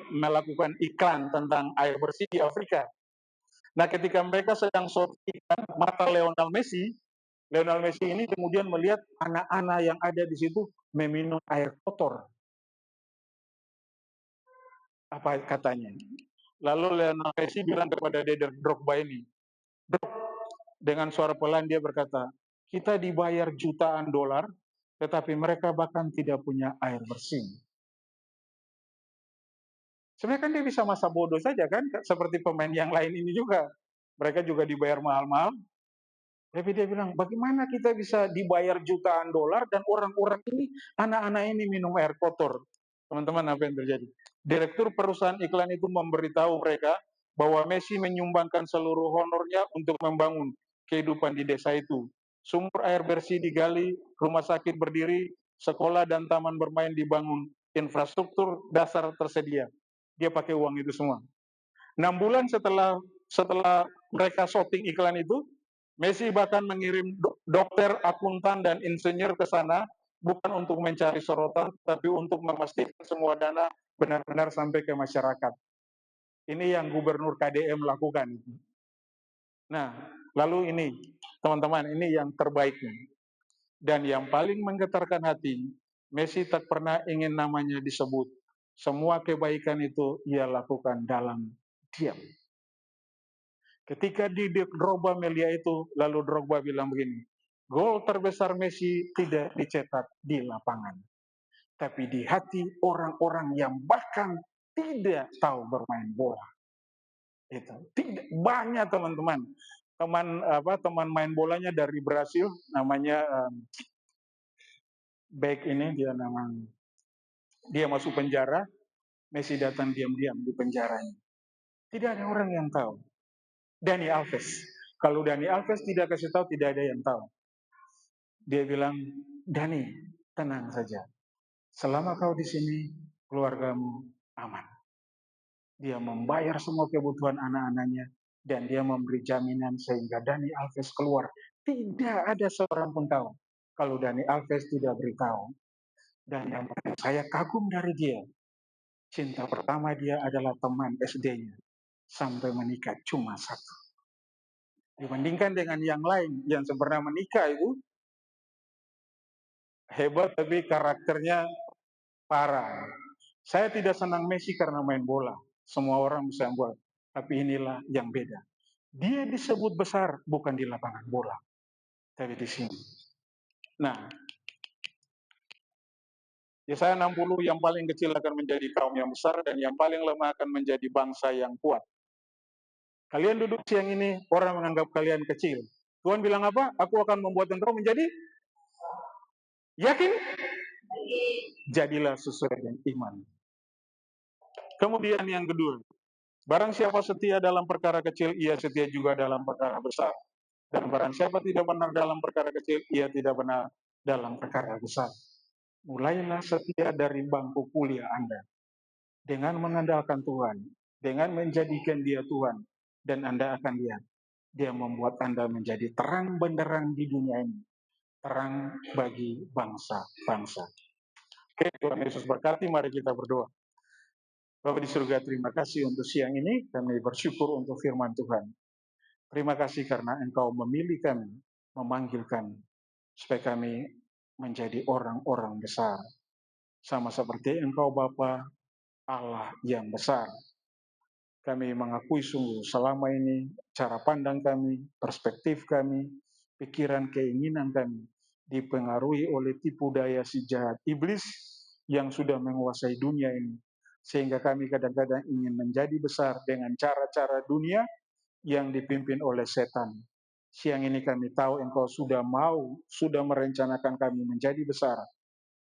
melakukan iklan tentang air bersih di Afrika. Nah, ketika mereka sedang syuting mata Lionel Messi ini kemudian melihat anak-anak yang ada di situ meminum air kotor. Apa katanya? Lalu Lionel Messi bilang kepada Didier Drogba ini, dengan suara pelan dia berkata, kita dibayar jutaan dolar, tetapi mereka bahkan tidak punya air bersih. Sebenarnya kan dia bisa masa bodoh saja kan, seperti pemain yang lain ini juga. Mereka juga dibayar mahal-mahal. Tapi dia bilang, bagaimana kita bisa dibayar jutaan dolar dan orang-orang ini, anak-anak ini minum air kotor. Teman-teman, apa yang terjadi? Direktur perusahaan iklan itu memberitahu mereka bahwa Messi menyumbangkan seluruh honornya untuk membangun kehidupan di desa itu. Sumber air bersih digali, rumah sakit berdiri, sekolah dan taman bermain dibangun, infrastruktur dasar tersedia. Dia pakai uang itu semua. 6 bulan setelah mereka syuting iklan itu, Messi bahkan mengirim dokter, akuntan, dan insinyur ke sana bukan untuk mencari sorotan, tapi untuk memastikan semua dana benar-benar sampai ke masyarakat. Ini yang Gubernur KDM lakukan. Nah, lalu ini, teman-teman, ini yang terbaiknya. Dan yang paling menggetarkan hati, Messi tak pernah ingin namanya disebut. Semua kebaikan itu ia lakukan dalam diam. Ketika di Drogba melihat itu, lalu Drogba bilang begini, gol terbesar Messi tidak dicetak di lapangan, tapi di hati orang-orang yang bahkan tidak tahu bermain bola. Itu tidak banyak teman-teman. Teman main bolanya dari Brasil, namanya back ini dia masuk penjara, Messi datang diam-diam di penjaranya. Tidak ada orang yang tahu. Dani Alves. Kalau Dani Alves tidak kasih tahu, tidak ada yang tahu. Dia bilang, Dani, tenang saja. Selama kau di sini, keluargamu aman. Dia membayar semua kebutuhan anak-anaknya, dan dia memberi jaminan sehingga Dani Alves keluar. Tidak ada seorang pun tahu. Kalau Dani Alves tidak beritahu. Dan yang saya kagum dari dia, cinta pertama dia adalah teman SD-nya. Sampai menikah cuma satu. Dibandingkan dengan yang lain yang pernah menikah itu, hebat tapi karakternya parah. Saya tidak senang Messi karena main bola. Semua orang bisa buat. Tapi inilah yang beda. Dia disebut besar bukan di lapangan bola, tapi di sini. Nah, Yesaya 60 yang paling kecil akan menjadi kaum yang besar dan yang paling lemah akan menjadi bangsa yang kuat. Kalian duduk siang ini, orang menganggap kalian kecil. Tuhan bilang apa? Aku akan membuat engkau menjadi yakin. Jadilah sesuai dengan iman. Kemudian yang kedua, barang siapa setia dalam perkara kecil, ia setia juga dalam perkara besar. Dan barang siapa tidak benar dalam perkara kecil, ia tidak benar dalam perkara besar. Mulailah setia dari bangku kuliah Anda. Dengan mengandalkan Tuhan, dengan menjadikan dia Tuhan, dan Anda akan lihat, dia membuat Anda menjadi terang benderang di dunia ini. Terang bagi bangsa-bangsa. Oke, Tuhan Yesus berkati, mari kita berdoa. Bapak di surga, terima kasih untuk siang ini. Kami bersyukur untuk firman Tuhan. Terima kasih karena Engkau memilih kami, memanggil kami, supaya kami menjadi orang-orang besar. Sama seperti Engkau Bapa, Allah yang besar. Kami mengakui sungguh selama ini cara pandang kami, perspektif kami, pikiran, keinginan kami dipengaruhi oleh tipu daya si jahat iblis yang sudah menguasai dunia ini. Sehingga kami kadang-kadang ingin menjadi besar dengan cara-cara dunia yang dipimpin oleh setan. Siang ini kami tahu Engkau sudah merencanakan kami menjadi besar,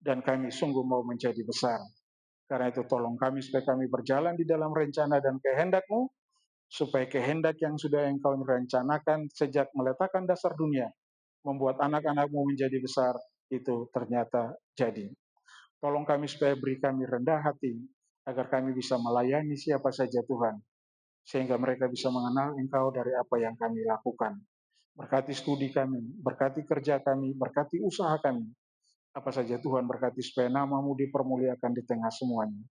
dan kami sungguh mau menjadi besar. Karena itu tolong kami supaya kami berjalan di dalam rencana dan kehendak-Mu, supaya kehendak yang sudah Engkau rencanakan sejak meletakkan dasar dunia, membuat anak-anak-Mu menjadi besar, itu ternyata jadi. Tolong kami supaya beri kami rendah hati, agar kami bisa melayani siapa saja Tuhan, sehingga mereka bisa mengenal Engkau dari apa yang kami lakukan. Berkati studi kami, berkati kerja kami, berkati usaha kami. Apa saja Tuhan berkati supaya nama-Mu dipermuliakan di tengah semuanya.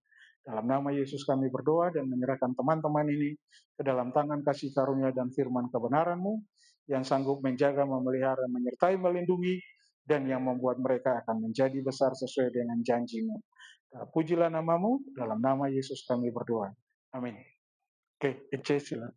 Dalam nama Yesus kami berdoa dan menyerahkan teman-teman ini ke dalam tangan kasih karunia dan firman kebenaran-Mu yang sanggup menjaga, memelihara, menyertai, melindungi, dan yang membuat mereka akan menjadi besar sesuai dengan janji-Mu. Pujilah nama-Mu, dalam nama Yesus kami berdoa. Amin. Oke, Ece silakan.